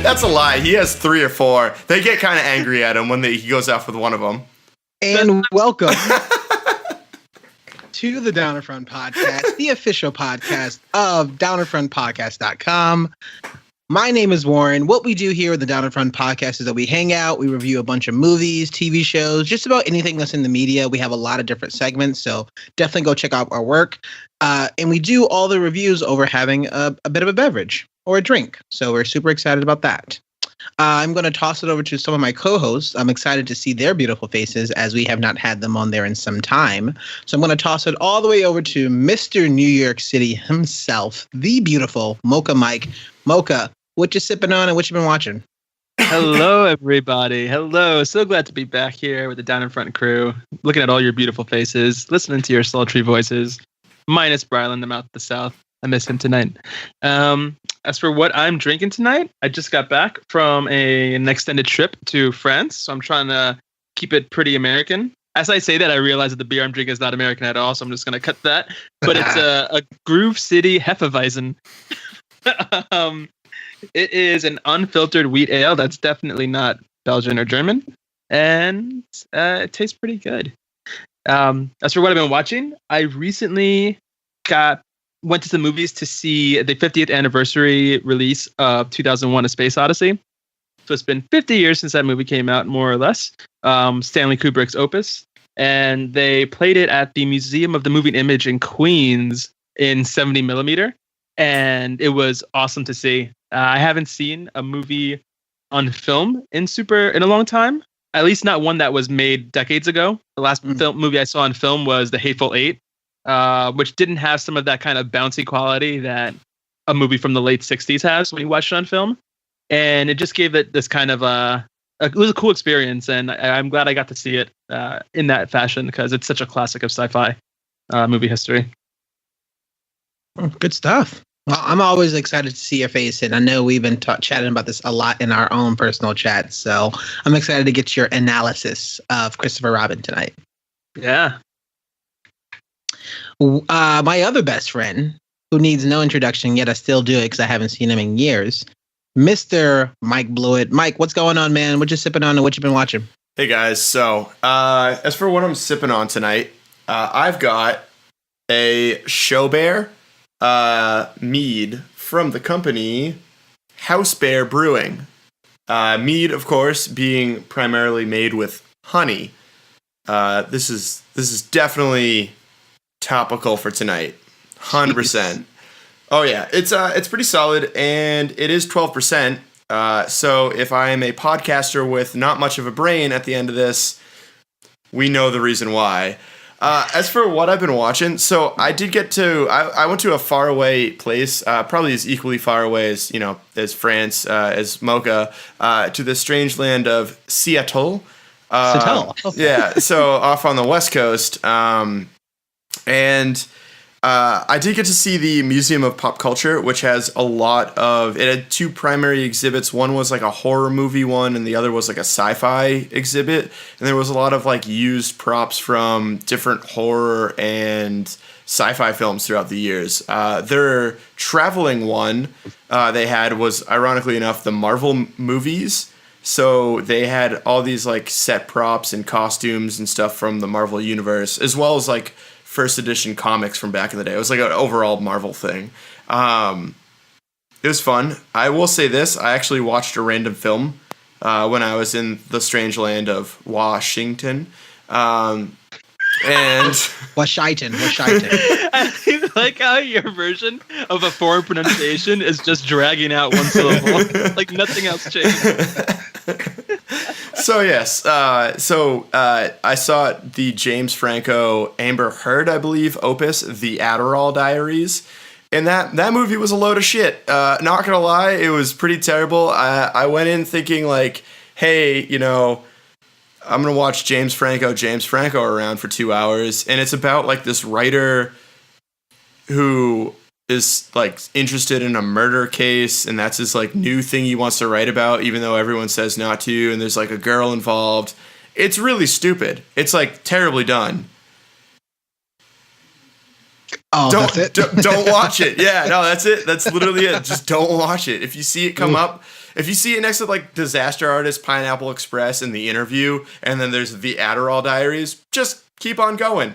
That's a lie. He has 3 or 4. They get kind of angry at him when he goes off with one of them. And welcome to the Downerfront Podcast, the official podcast of downerfrontpodcast.com. My name is Warren. What we do here with the Downerfront Podcast is that we hang out, we review a bunch of movies, TV shows, just about anything that's in the media. We have a lot of different segments, so definitely go check out our work. And we do all the reviews over having a bit of a beverage or a drink. So we're super excited about that. I'm going to toss it over to some of my co-hosts. I'm excited to see their beautiful faces as we have not had them on there in some time. So I'm going to toss it all the way over to Mr. New York City himself, the beautiful Mocha Mike. Mocha, what you sipping on and what you been watching? Hello, everybody. Hello. So glad to be back here with the Down in Front crew, looking at all your beautiful faces, listening to your sultry voices, minus Brylan, the mouth of the South. I miss him tonight. As for what I'm drinking tonight, I just got back from an extended trip to France, so I'm trying to keep it pretty American. As I say that, I realize that the beer I'm drinking is not American at all, so I'm just going to cut that. But it's a Groove City Hefeweizen. It is an unfiltered wheat ale that's definitely not Belgian or German, and it tastes pretty good. As for what I've been watching, I recently went to the movies to see the 50th anniversary release of 2001: A Space Odyssey. So it's been 50 years since that movie came out, more or less. Stanley Kubrick's opus. And they played it at the Museum of the Moving Image in Queens in 70 millimeter. And it was awesome to see. I haven't seen a movie on film in a long time. At least not one that was made decades ago. The last movie I saw on film was The Hateful Eight. Which didn't have some of that kind of bouncy quality that a movie from the late 60s has when you watch it on film. And it just gave it this kind of it was a cool experience. And I'm glad I got to see it in that fashion because it's such a classic of sci-fi movie history. Good stuff. Well, I'm always excited to see your face. And I know we've been chatting about this a lot in our own personal chat. So I'm excited to get your analysis of Christopher Robin tonight. Yeah. My other best friend, who needs no introduction, yet I still do it because I haven't seen him in years, Mr. Mike Blewett. Mike, what's going on, man? What you sipping on and what you been watching? Hey, guys. So, as for what I'm sipping on tonight, I've got a Show Bear mead from the company House Bear Brewing. Mead, of course, being primarily made with honey. This is definitely topical for tonight. 100%. Oh yeah, it's pretty solid, and it is 12%. So if I am a podcaster with not much of a brain at the end of this, we know the reason why. As for what I've been watching, so I did get to I went to a faraway place, probably as equally far away as France, as Mocha, to the strange land of Seattle. Seattle. Yeah, so off on the West Coast. And I did get to see the Museum of Pop Culture, which has it had 2 primary exhibits. One was like a horror movie one, and the other was like a sci-fi exhibit. And there was a lot of like used props from different horror and sci-fi films throughout the years. Their traveling one they had was, ironically enough, the Marvel movies. So they had all these like set props and costumes and stuff from the Marvel universe, as well as like first edition comics from back in the day. It was like an overall Marvel thing. It was fun. I will say this. I actually watched a random film when I was in the strange land of Washington. And Washington. I like how your version of a foreign pronunciation is just dragging out one syllable. Like nothing else changed. So yes, I saw the James Franco Amber Heard, I believe, opus, The Adderall Diaries, And that movie was a load of shit. Not gonna lie, it was pretty terrible. I went in thinking like, hey, I'm gonna watch James Franco around for 2 hours, and it's about like this writer who is like interested in a murder case, and that's his like new thing he wants to write about, even though everyone says not to, and there's like a girl involved. It's really stupid. It's like terribly done. Oh, that's it? Don't watch it. Yeah, no, that's it. That's literally it. Just don't watch it. If you see it come up, if you see it next to like Disaster Artist, Pineapple Express, and The Interview, and then there's The Adderall Diaries, just keep on going.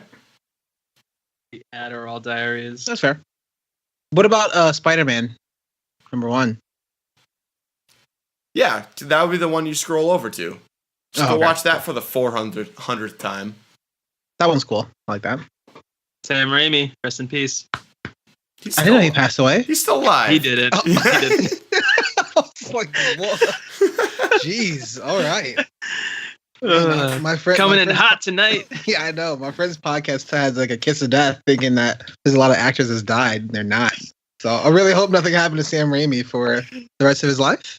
The Adderall Diaries. That's fair. What about Spider-Man #1? Yeah, that would be the one you scroll over to. Just go okay. watch that for the 400th time. That one's cool. I like that. Sam Raimi, rest in peace. I didn't know he passed away. He's still alive. He did it. Oh. He did it. Jeez. All right. My friend coming in hot tonight. Yeah, I know. My friend's podcast has like a kiss of death, thinking that there's a lot of actors that's died. And they're not. So I really hope nothing happened to Sam Raimi for the rest of his life.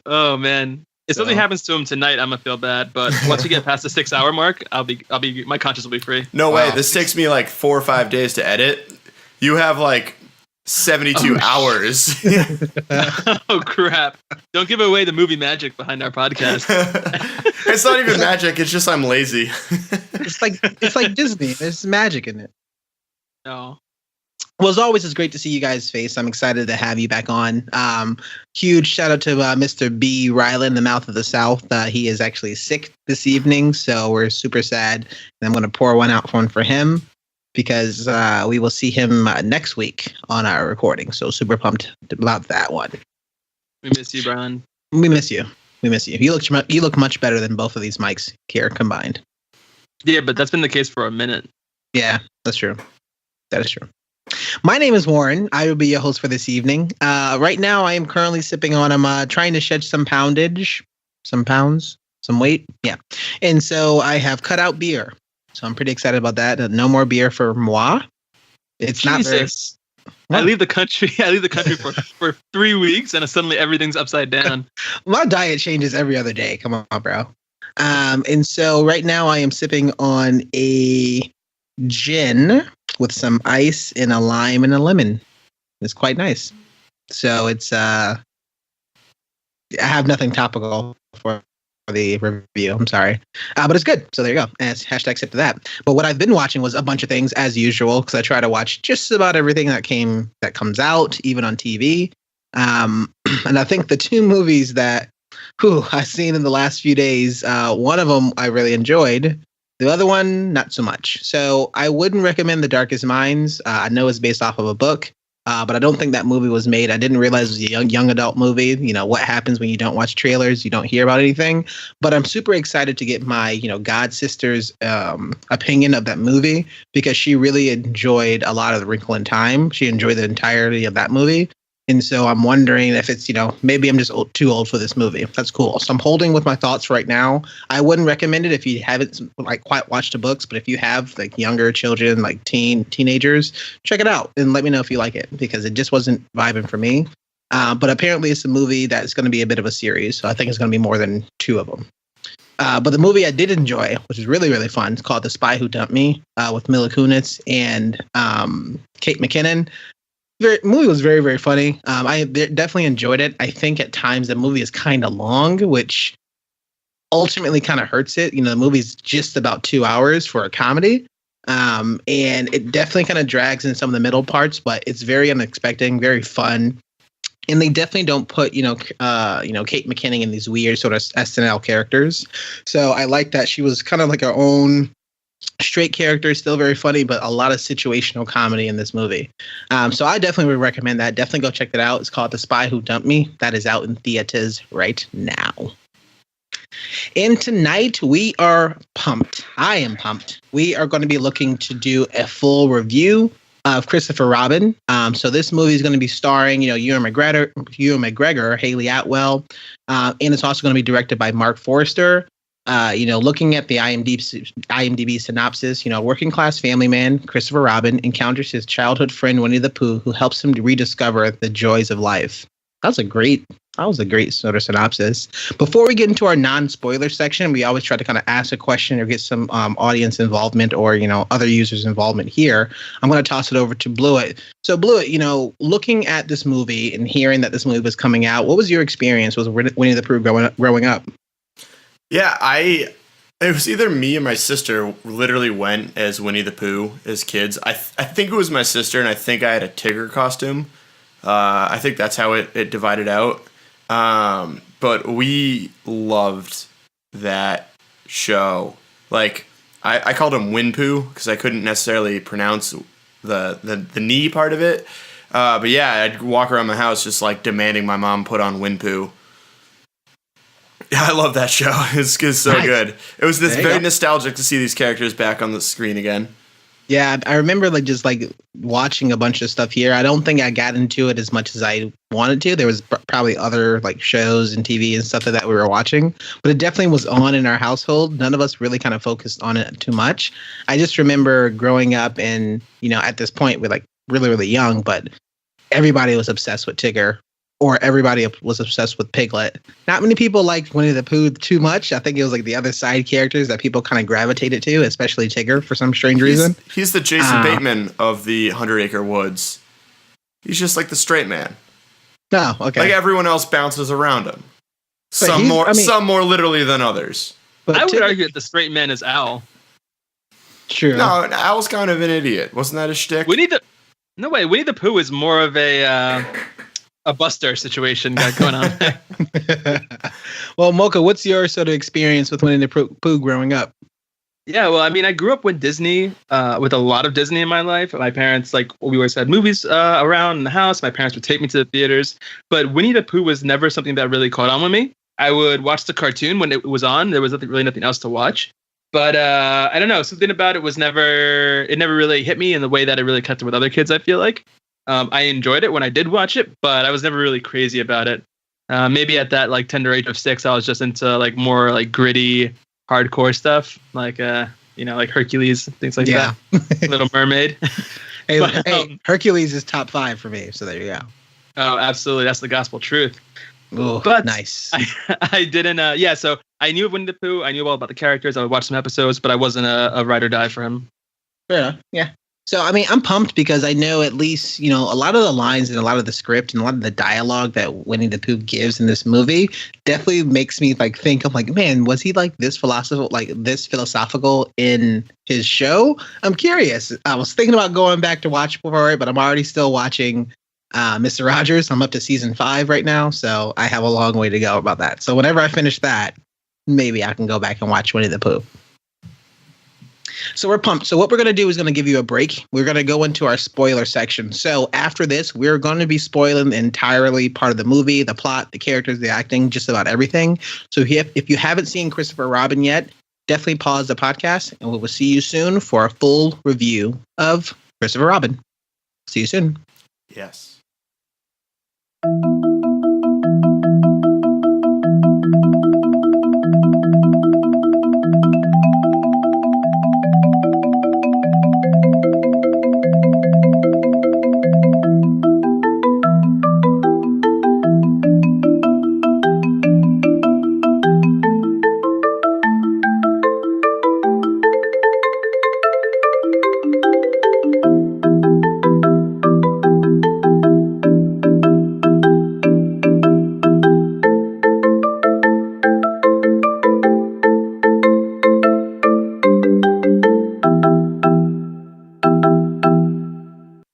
Oh man. If something happens to him tonight, I'm gonna feel bad. But once we get past the 6 hour mark, my conscience will be free. No way. This takes me like 4 or 5 days to edit. You have like 72 hours. Oh crap! Don't give away the movie magic behind our podcast. It's not even magic. It's just I'm lazy. It's like Disney. There's magic in it. No. Well, as always, it's great to see you guys' face. I'm excited to have you back on. Huge shout out to Mr. B. Ryland, the Mouth of the South. He is actually sick this evening, so we're super sad. And I'm going to pour one out for him because we will see him next week on our recording. So super pumped about that one. We miss you, Brian. We miss you. We miss you. You look much better than both of these mics here combined. Yeah, but that's been the case for a minute. Yeah, that's true. That is true. My name is Warren. I will be your host for this evening. Right now, I am currently sipping on. I'm trying to shed some poundage, some pounds, some weight. Yeah, and so I have cut out beer. So I'm pretty excited about that. No more beer for moi. It's Jesus. Not very. I leave the country. for 3 weeks, and suddenly everything's upside down. My diet changes every other day. Come on, bro. And so right now, I am sipping on a gin with some ice and a lime and a lemon. It's quite nice. So it's I have nothing topical for the review. I'm sorry. But it's good. So there you go. And it's hashtag sip to that. But what I've been watching was a bunch of things as usual, because I try to watch just about everything that comes out, even on TV. And I think the two movies that I've seen in the last few days, one of them I really enjoyed. The other one, not so much. So I wouldn't recommend The Darkest Minds. I know it's based off of a book, but I don't think that movie was made. I didn't realize it was a young adult movie. You know, what happens when you don't watch trailers, you don't hear about anything. But I'm super excited to get my, god sister's opinion of that movie, because she really enjoyed a lot of The Wrinkle in Time. She enjoyed the entirety of that movie. And so I'm wondering if it's, maybe I'm just too old for this movie. That's cool. So I'm holding with my thoughts right now. I wouldn't recommend it if you haven't quite watched the books, but if you have younger children, teenagers, check it out and let me know if you like it, because it just wasn't vibing for me. But apparently it's a movie that's going to be a bit of a series. So I think it's going to be more than 2 of them. But the movie I did enjoy, which is really, really fun, it's called The Spy Who Dumped Me, with Mila Kunis and Kate McKinnon. The movie was very, very funny. I definitely enjoyed it. I think at times the movie is kind of long, which ultimately kind of hurts it. The movie's just about 2 hours for a comedy. And it definitely kind of drags in some of the middle parts, but it's very unexpected, very fun. And they definitely don't put, Kate McKinnon in these weird sort of SNL characters. So I like that she was kind of like her own straight character, still very funny, but a lot of situational comedy in this movie. So I definitely would recommend that. Definitely go check that out. It's called The Spy Who Dumped Me. That is out in theaters right now. And tonight we are pumped. I am pumped. We are going to be looking to do a full review of Christopher Robin. So this movie is going to be starring, Ewan McGregor, Haley Atwell, and it's also going to be directed by Mark Forster. Looking at the IMDb synopsis, working class family man Christopher Robin encounters his childhood friend Winnie the Pooh, who helps him to rediscover the joys of life. That was a great sort of synopsis. Before we get into our non-spoiler section, we always try to kind of ask a question or get some audience involvement or, other users' involvement here. I'm going to toss it over to Blewett. So Blewett, looking at this movie and hearing that this movie was coming out, what was your experience with Winnie the Pooh growing up? Yeah, it was either me and my sister literally went as Winnie the Pooh as kids. I think it was my sister, and I think I had a Tigger costume. I think that's how it divided out. But we loved that show. Like, I called him Winpoo because I couldn't necessarily pronounce the knee part of it. But yeah, I'd walk around my house just like demanding my mom put on Winpoo. Yeah, I love that show. It's so nice. Good. It was very nostalgic to see these characters back on the screen again. Yeah, I remember just watching a bunch of stuff here. I don't think I got into it as much as I wanted to. There was probably other shows and TV and stuff that we were watching, but it definitely was on in our household. None of us really kind of focused on it too much. I just remember growing up and, at this point we're really, really young, but everybody was obsessed with Tigger. Or everybody was obsessed with Piglet. Not many people liked Winnie the Pooh too much. I think it was the other side characters that people kind of gravitated to, especially Tigger for some strange reason. He's the Jason Bateman of the 100 Acre Woods. He's just the straight man. No, okay. Everyone else bounces around him. Some more literally than others. But I would argue that the straight man is Al. True. No, Al's kind of an idiot. Wasn't that a shtick? Winnie the Pooh is more of a Buster situation going on. Well, Mocha, what's your sort of experience with Winnie the Pooh growing up? Yeah, well, I grew up with Disney, with a lot of Disney in my life. My parents, we always had movies around in the house. My parents would take me to the theaters. But Winnie the Pooh was never something that really caught on with me. I would watch the cartoon when it was on. There was nothing else to watch. But I don't know, something about it never really hit me in the way that it really connected with other kids, I feel like. I enjoyed it when I did watch it, but I was never really crazy about it. Maybe at that tender age of 6, I was just into more gritty, hardcore stuff, like Hercules, things like that. Little Mermaid. Hey, Hercules is top 5 for me, so there you go. Oh, absolutely, that's the gospel truth. Oh, but nice. I didn't. So I knew of Winnie the Pooh. I knew all about the characters. I would watch some episodes, but I wasn't a ride or die for him. Fair enough. Yeah. So, I'm pumped because I know at least, a lot of the lines and a lot of the script and a lot of the dialogue that Winnie the Pooh gives in this movie definitely makes me think, I'm man, was he this philosophical in his show? I'm curious. I was thinking about going back to watch for it, but I'm already still watching Mr. Rogers. I'm up to season 5 right now, so I have a long way to go about that. So whenever I finish that, maybe I can go back and watch Winnie the Pooh. So we're pumped. So what we're going to do is going to give you a break. We're going to go into our spoiler section. So after this, we're going to be spoiling entirely part of the movie, the plot, the characters, the acting, just about everything. So if you haven't seen Christopher Robin yet, definitely pause the podcast and we will see you soon for a full review of Christopher Robin. See you soon. Yes.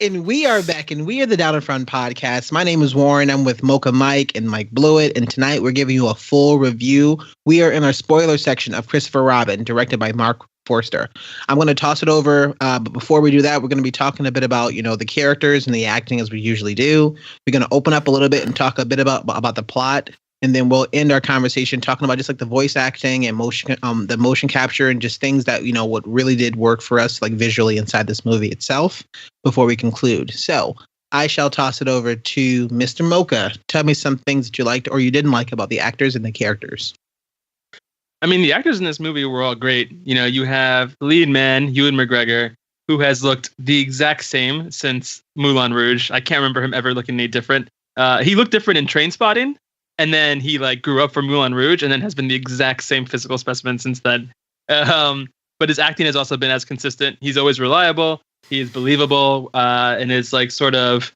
And we are back, and we are the Down in Front podcast. My name is Warren. I'm with Mocha Mike and Mike Blewett, and tonight we're giving you a full review. We are in our spoiler section of Christopher Robin, directed by Mark Forster. I'm going to toss it over, but before we do that, we're going to be talking a bit about, the characters and the acting as we usually do. We're going to open up a little bit and talk a bit about the plot. And then we'll end our conversation talking about just the voice acting and the motion capture and just things that, what really did work for us, visually inside this movie itself before we conclude. So I shall toss it over to Mr. Mocha. Tell me some things that you liked or you didn't like about the actors and the characters. I mean, the actors in this movie were all great. You know, you have the lead man, Ewan McGregor, who has looked the exact same since Moulin Rouge. I can't remember him ever looking any different. He looked different in Trainspotting, and then he like grew up for Moulin Rouge, and then has been the exact same physical specimen since then. But his acting has also been as consistent. He's always reliable. He is believable, and is like sort of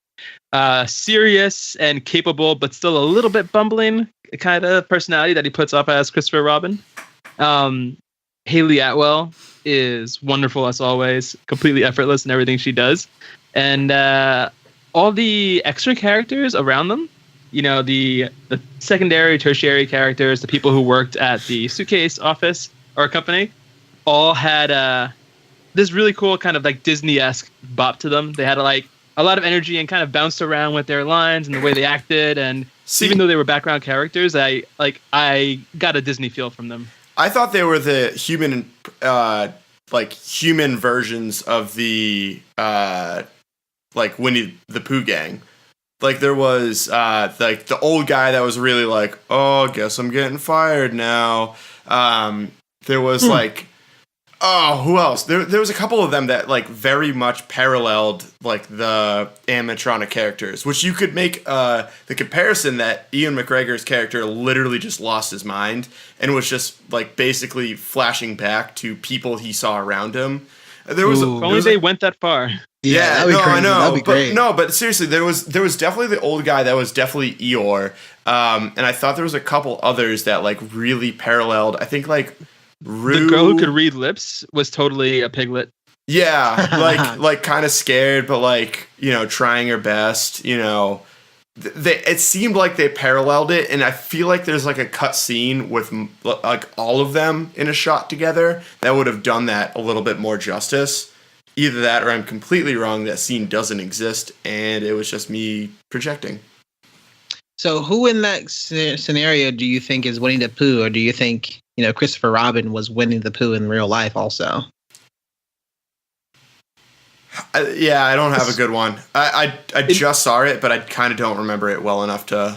serious and capable, but still a little bit bumbling kind of personality that he puts up as Christopher Robin. Haley Atwell is wonderful as always, completely effortless in everything she does. And all the extra characters around them, you know, the secondary, tertiary characters, the people who worked at the suitcase office or company, all had this really cool kind of like Disney-esque bop to them. They had like a lot of energy and kind of bounced around with their lines and the way they acted. And even though they were background characters, I got a Disney feel from them. I thought they were the human versions of the like Winnie the Pooh gang. Like there was like the old guy that was really like, oh, guess I'm getting fired now. There was like, oh, who else? There was a couple of them that like very much paralleled like the animatronic characters, which you could make the comparison that Ewan McGregor's character literally just lost his mind and was just like basically flashing back to people he saw around him. There was only they went that far. Yeah, that'd be crazy. I know. That'd be great. But seriously, there was definitely the old guy that was definitely Eeyore, and I thought there was a couple others that like really paralleled. I think like Rue, the girl who could read lips was totally a piglet. Yeah, like kind of scared, but like, you know, trying her best. You know, it seemed like they paralleled it, and I feel like there's like a cut scene with like all of them in a shot together that would have done that a little bit more justice. Either that or I'm completely wrong. That scene doesn't exist, and it was just me projecting. So who in that scenario do you think is Winnie the Pooh, or do you think, you know, Christopher Robin was Winnie the Pooh in real life also? Yeah, I don't have a good one. I just saw it, but I kind of don't remember it well enough to...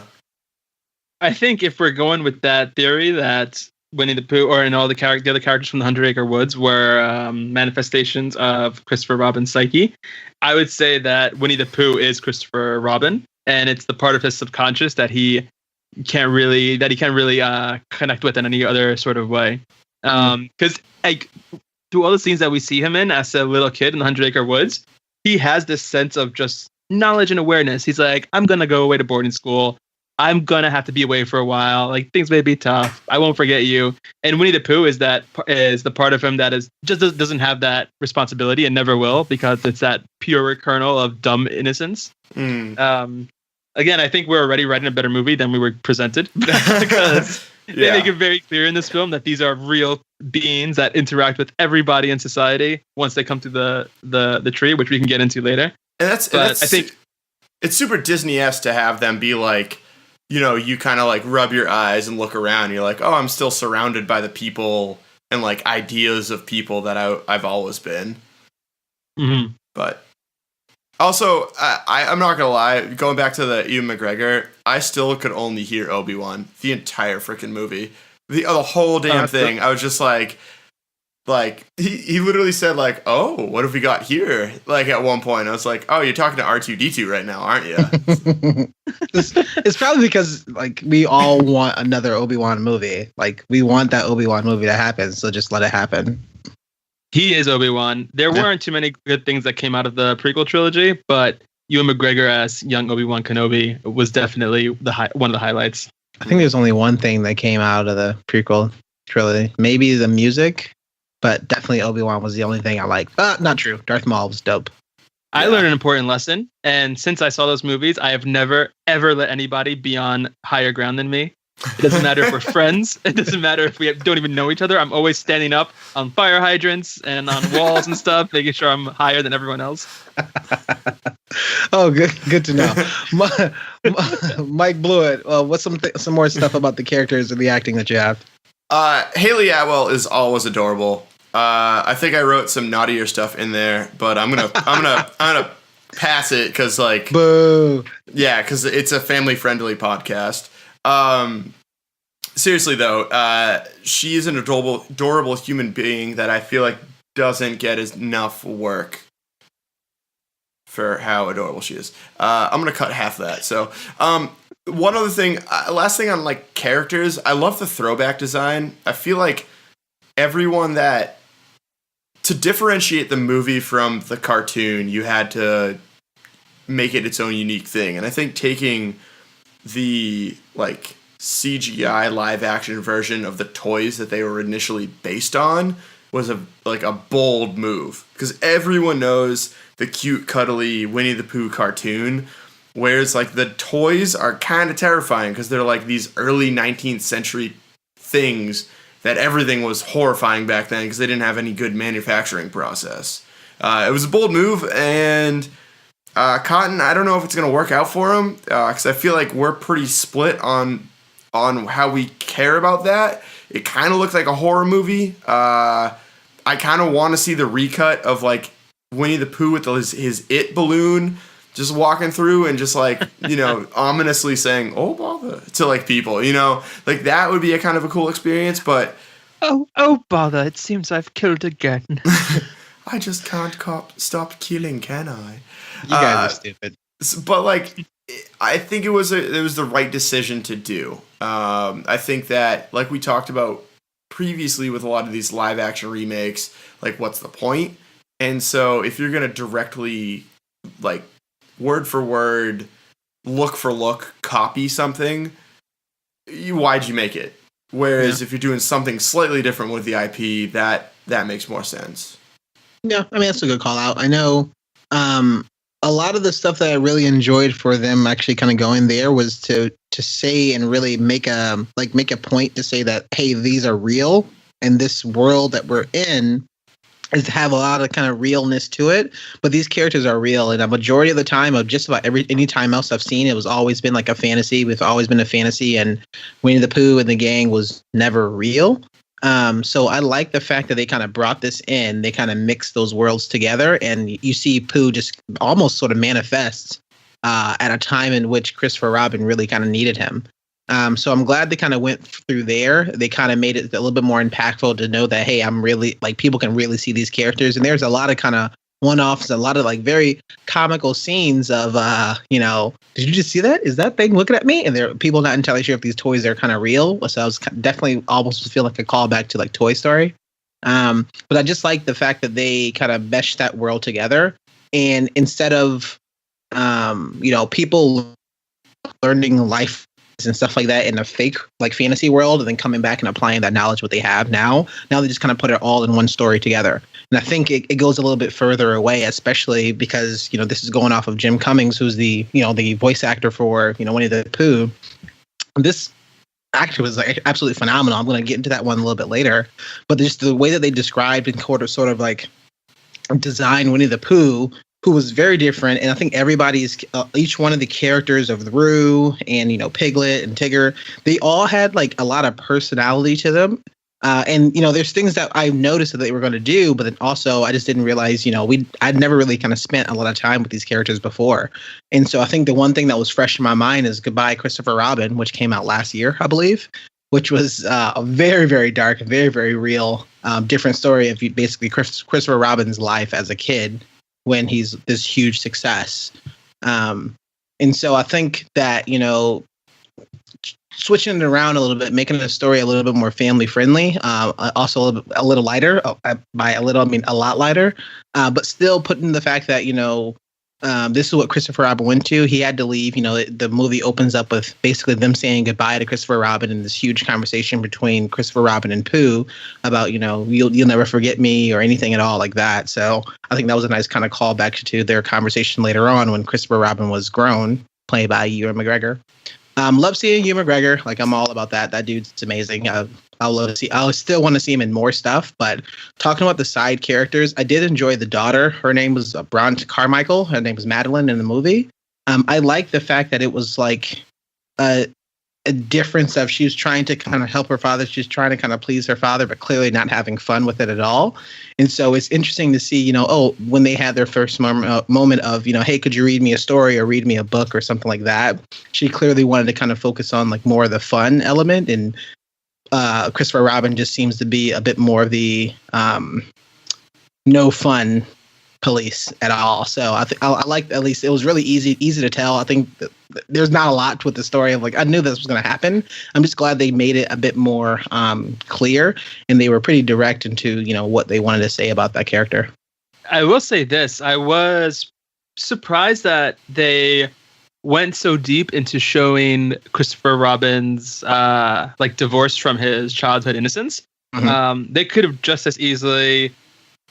I think if we're going with that theory that Winnie the Pooh, or in all the other characters from the 100 Acre Woods were manifestations of Christopher Robin's psyche, I would say that Winnie the Pooh is Christopher Robin, and it's the part of his subconscious that he can't really connect with in any other sort of way. Because like through all the scenes that we see him in as a little kid in the 100 Acre Woods, he has this sense of just knowledge and awareness. He's like, I'm gonna go away to boarding school. I'm gonna have to be away for a while. Like things may be tough. I won't forget you. And Winnie the Pooh is the part of him that is just doesn't have that responsibility and never will, because it's that pure kernel of dumb innocence. Again, I think we're already writing a better movie than we were presented, because they make it very clear in this film that these are real beings that interact with everybody in society once they come to the tree, which we can get into later. And that's I think it's super Disney-esque to have them be like, you know, you kind of like rub your eyes and look around. And you're like, oh, I'm still surrounded by the people and like ideas of people that I've always been. Mm-hmm. But also, I'm not gonna lie. Going back to the Ewan McGregor, I still could only hear Obi-Wan the entire freaking movie, the whole damn thing. I was just like he literally said like, oh, what have we got here? Like at one point, I was like, oh, you're talking to R2-D2 right now, aren't you? It's probably because like we all want another Obi-Wan movie. Like we want that Obi-Wan movie to happen, so just let it happen. He is Obi-Wan. There weren't too many good things that came out of the prequel trilogy, but Ewan McGregor as young Obi-Wan Kenobi was definitely one of the highlights. I think there's only one thing that came out of the prequel trilogy. Maybe the music, but definitely Obi-Wan was the only thing I liked. Not true. Darth Maul was dope. I learned an important lesson, and since I saw those movies, I have never, ever let anybody be on higher ground than me. It doesn't matter if we're friends. It doesn't matter if we don't even know each other. I'm always standing up on fire hydrants and on walls and stuff, making sure I'm higher than everyone else. Oh, good to know. Mike Blewett, what's some more stuff about the characters and the acting that you have? Haley Atwell is always adorable. I think I wrote some naughtier stuff in there, but I'm gonna pass it because like, boo. Yeah, because it's a family friendly podcast. seriously though, she is an adorable human being that I feel like doesn't get enough work for how adorable she is. I'm gonna cut half that. So, one other thing, last thing on like characters, I love the throwback design. I feel like everyone that to differentiate the movie from the cartoon, you had to make it its own unique thing. And I think taking the like CGI live action version of the toys that they were initially based on was a bold move, because everyone knows the cute cuddly Winnie the Pooh cartoon, whereas like the toys are kind of terrifying because they're like these early 19th century things that everything was horrifying back then because they didn't have any good manufacturing process. It was a bold move, and Cotton, I don't know if it's going to work out for him, because I feel like we're pretty split on how we care about that. It kind of looked like a horror movie. I kind of want to see the recut of like Winnie the Pooh with his it balloon just walking through and just like, ominously saying, "Oh, bother," to like people, like that would be a kind of a cool experience. But oh bother, it seems I've killed again. I just can't stop killing, can I? You guys are stupid. But like, I think it was the right decision to do. I think that, like we talked about previously with a lot of these live action remakes, like what's the point? And so if you're gonna directly, like, word for word, look for look, copy something, why'd you make it? Whereas if you're doing something slightly different with the IP, that makes more sense. Yeah, I mean, that's a good call out. I know a lot of the stuff that I really enjoyed for them actually kind of going there was to say and really make a point to say that, hey, these are real, and this world that we're in is to have a lot of kind of realness to it, but these characters are real. And a majority of the time of just about any time else I've seen, it was always been like a fantasy. We've always been a fantasy, and Winnie the Pooh and the gang was never real. So I like the fact that they kind of brought this in. They kind of mixed those worlds together, and you see Pooh just almost sort of manifests at a time in which Christopher Robin really kind of needed him. So I'm glad they kind of went through there. They kind of made it a little bit more impactful to know that, hey, I'm really, like, people can really see these characters. And there's a lot of kind of one-offs, a lot of like very comical scenes of, did you just see that? Is that thing looking at me? And there are people not entirely sure if these toys are kind of real. So I was definitely almost feel like a callback to like Toy Story. But I just like the fact that they kind of meshed that world together. And instead of, people learning life and stuff like that in a fake like fantasy world and then coming back and applying that knowledge what they have now they just kind of put it all in one story together. And I think it goes a little bit further away, especially because this is going off of Jim Cummings, who's the the voice actor for Winnie the Pooh. This actor was like absolutely phenomenal. I'm going to get into that one a little bit later, but just the way that they described and sort of like design Winnie the Pooh, who was very different. And I think everybody's, each one of the characters of the Roo and, Piglet and Tigger, they all had like a lot of personality to them. And, there's things that I noticed that they were going to do, but then also I just didn't realize, I'd never really kind of spent a lot of time with these characters before. And so I think the one thing that was fresh in my mind is Goodbye, Christopher Robin, which came out last year, I believe, which was a very, very dark, very, very real, different story of basically Christopher Robin's life as a kid when he's this huge success. And so I think that, switching it around a little bit, making the story a little bit more family friendly, also a little lighter, by a little, I mean a lot lighter, but still putting the fact that, this is what Christopher Robin went to. He had to leave. The movie opens up with basically them saying goodbye to Christopher Robin and this huge conversation between Christopher Robin and Pooh about, you'll never forget me or anything at all like that. So I think that was a nice kind of callback to their conversation later on when Christopher Robin was grown, played by Ewan McGregor. Love seeing Ewan McGregor. Like, I'm all about that. That dude's amazing. I still want to see him in more stuff, but talking about the side characters, I did enjoy the daughter. Her name was Bront Carmichael. Her name was Madeline in the movie. I like the fact that it was like a difference of she was trying to kind of help her father. She's trying to kind of please her father, but clearly not having fun with it at all. And so it's interesting to see, when they had their first moment of, hey, could you read me a story or read me a book or something like that? She clearly wanted to kind of focus on like more of the fun element and Christopher Robin just seems to be a bit more of the no fun police at all. So I think I like, at least it was really easy to tell. I think there's not a lot with the story of, like, I knew this was going to happen. I'm just glad they made it a bit more clear, and they were pretty direct into, you know, what they wanted to say about that character. I will say this: I was surprised that they went so deep into showing Christopher Robin's like divorce from his childhood innocence. Mm-hmm. They could have just as easily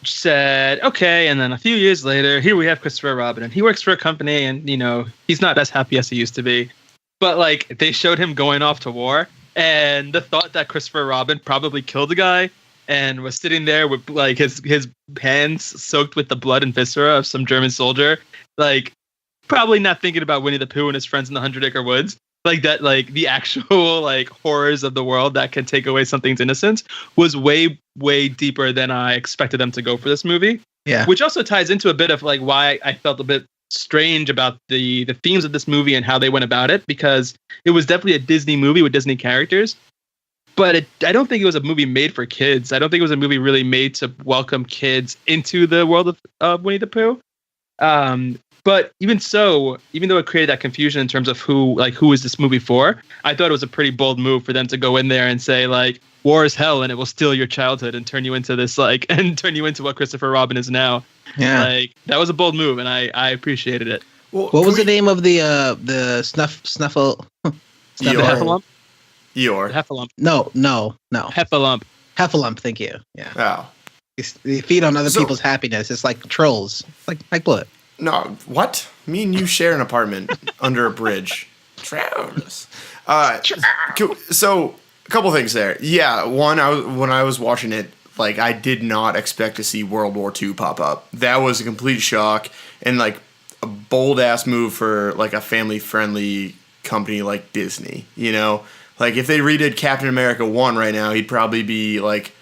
said, okay, and then a few years later, here we have Christopher Robin, and he works for a company, and, you know, he's not as happy as he used to be. But, like, they showed him going off to war, and the thought that Christopher Robin probably killed a guy and was sitting there with, like, his hands soaked with the blood and viscera of some German soldier, like, probably not thinking about Winnie the Pooh and his friends in the Hundred Acre Woods. Like, that, like, the actual, like, horrors of the world that can take away something's innocence was way, way deeper than I expected them to go for this movie. Yeah. Which also ties into a bit of, like, why I felt a bit strange about the themes of this movie and how they went about it, because it was definitely a Disney movie with Disney characters. But I don't think it was a movie made for kids. I don't think it was a movie really made to welcome kids into the world of Winnie the Pooh. But even so, even though it created that confusion in terms of who is this movie for, I thought it was a pretty bold move for them to go in there and say, like, war is hell and it will steal your childhood and turn you into this, like, and turn you into what Christopher Robin is now. Yeah. Like, that was a bold move, and I appreciated it. Well, What was the name of the snuffle? Heffalump? Eeyore. Heffalump. No. Heffalump. Heffalump. Thank you. Yeah. Oh. They feed on other people's happiness. It's like trolls. Like blood. No, what? Me and you share an apartment under a bridge. Travis. So, a couple things there. Yeah, one, when I was watching it, like, I did not expect to see World War II pop up. That was a complete shock, and, like, a bold-ass move for, like, a family-friendly company like Disney, you know? Like, if they redid Captain America 1 right now, he'd probably be, like,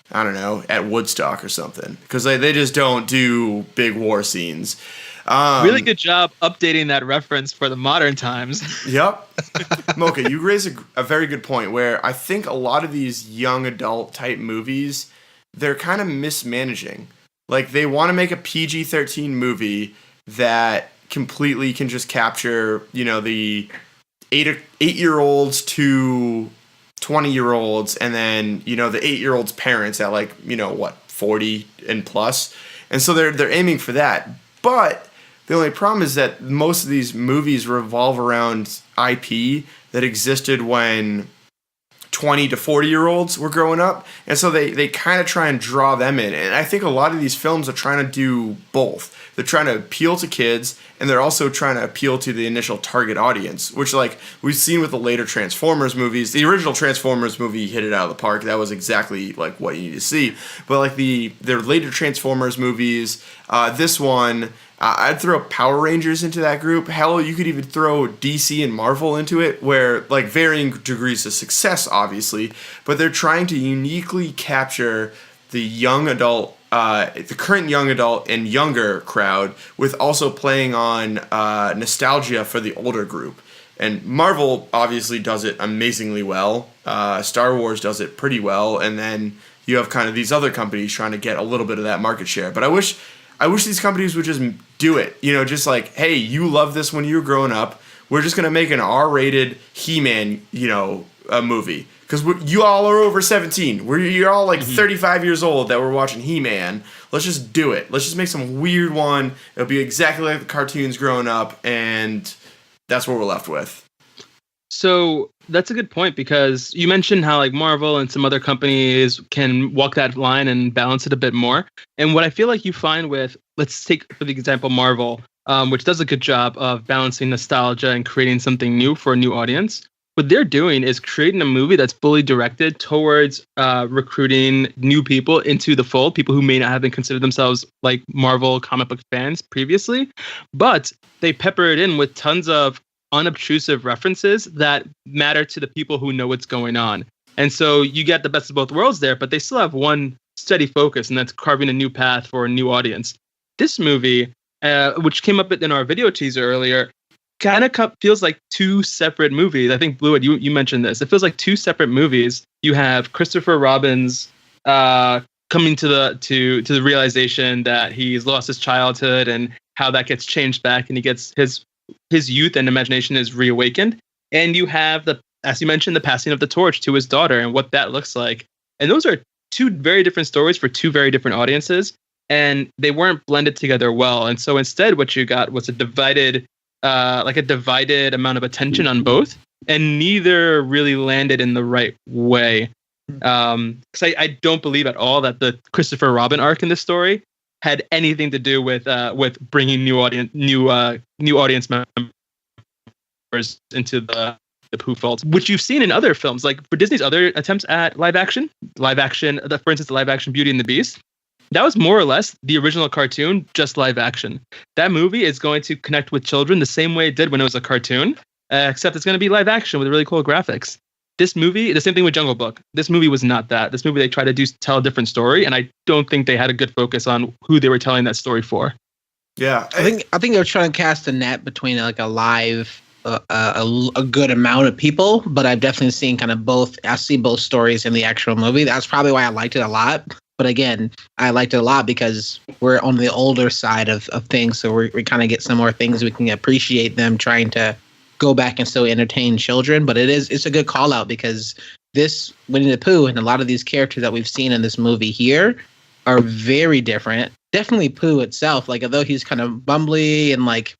I don't know, at Woodstock or something. Because they just don't do big war scenes. Really good job updating that reference for the modern times. Yep. Mocha, you raise a very good point where I think a lot of these young adult type movies, they're kind of mismanaging. Like, they want to make a PG-13 movie that completely can just capture, you know, the 8-year-olds to 20-year-olds, and then, you know, the 8-year-olds' parents at, like, you know, what, 40 and plus. And so they're aiming for that. But the only problem is that most of these movies revolve around IP that existed when 20 to 40-year-olds were growing up. And so they kind of try and draw them in. And I think a lot of these films are trying to do both. They're trying to appeal to kids, and they're also trying to appeal to the initial target audience, which, like, we've seen with the later Transformers movies. The original Transformers movie hit it out of the park. That was exactly, like, what you need to see. But, like, their later Transformers movies, this one, I'd throw Power Rangers into that group. Hell, you could even throw DC and Marvel into it, where, like, varying degrees of success, obviously, but they're trying to uniquely capture the young adult, the current young adult and younger crowd, with also playing on nostalgia for the older group. And Marvel obviously does it amazingly well. Star Wars does it pretty well, and then you have kind of these other companies trying to get a little bit of that market share. But I wish these companies would just do it. You know, just like, hey, you loved this when you were growing up. We're just gonna make an R-rated He-Man, you know, a movie. Because you all are over 17. You're all like 35 years old that we're watching He-Man. Let's just do it. Let's just make some weird one. It'll be exactly like the cartoons growing up, and that's what we're left with. So that's a good point, because you mentioned how, like, Marvel and some other companies can walk that line and balance it a bit more. And what I feel like you find with, let's take for the example Marvel, which does a good job of balancing nostalgia and creating something new for a new audience. What they're doing is creating a movie that's fully directed towards recruiting new people into the fold, people who may not have been considered themselves like Marvel comic book fans previously, but they pepper it in with tons of unobtrusive references that matter to the people who know what's going on. And so you get the best of both worlds there, but they still have one steady focus, and that's carving a new path for a new audience. This movie, which came up in our video teaser earlier, kind of feels like two separate movies. I think Blue, you mentioned this. It feels like two separate movies. You have Christopher Robin's coming to the realization that he's lost his childhood and how that gets changed back, and he gets his youth and imagination is reawakened. And you have as you mentioned, the passing of the torch to his daughter and what that looks like. And those are two very different stories for two very different audiences, and they weren't blended together well. And so instead, what you got was a divided amount of attention on both, and neither really landed in the right way. Because I don't believe at all that the Christopher Robin arc in this story had anything to do with bringing new audience members into the Pooh fold, which you've seen in other films, like for Disney's other attempts at live action, for instance, the live action Beauty and the Beast. That was more or less the original cartoon, just live action. That movie is going to connect with children the same way it did when it was a cartoon, except it's going to be live action with really cool graphics. This movie, the same thing with Jungle Book. This movie was not that. This movie, they tried to tell a different story, and I don't think they had a good focus on who they were telling that story for. Yeah, I think they were trying to cast a net between like a live, a good amount of people, but I've definitely seen kind of both. I see both stories in the actual movie. That's probably why I liked it a lot. But again, I liked it a lot because we're on the older side of things, so we kind of get some more things. We can appreciate them trying to go back and still entertain children. But it's a good call out because this Winnie the Pooh and a lot of these characters that we've seen in this movie here are very different. Definitely Pooh itself, like although he's kind of bumbly and like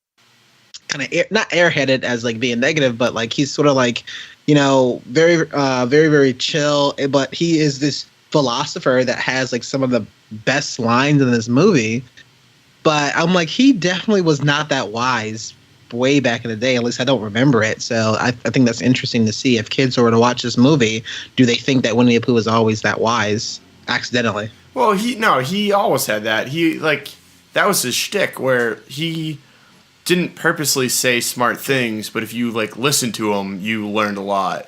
kind of not airheaded as like being negative, but like he's sort of like, very very chill. But he is this philosopher that has like some of the best lines in this movie. But I'm like, he definitely was not that wise way back in the day. At least I don't remember it. So I think that's interesting to see if kids were to watch this movie, do they think that Winnie the Pooh was always that wise accidentally? Well, he always had that. That was his shtick, where he didn't purposely say smart things, but if you listen to him, you learned a lot.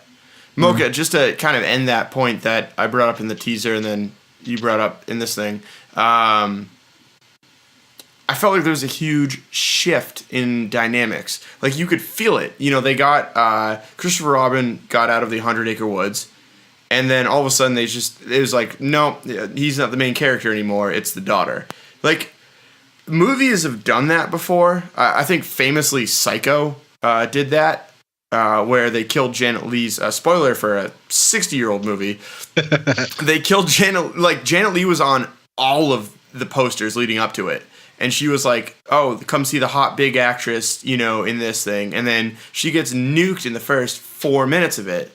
Mocha, just to kind of end that point that I brought up in the teaser and then you brought up in this thing, I felt like there was a huge shift in dynamics. Like, you could feel it. They got, Christopher Robin got out of the 100 Acre Woods, and then all of a sudden it was like, no, he's not the main character anymore, it's the daughter. Like, movies have done that before. I think famously Psycho did that. Where they killed Janet Leigh's, spoiler for a 60-year-old movie, they killed Janet, Janet Leigh was on all of the posters leading up to it. And she was like, oh, come see the hot big actress, in this thing. And then she gets nuked in the first 4 minutes of it.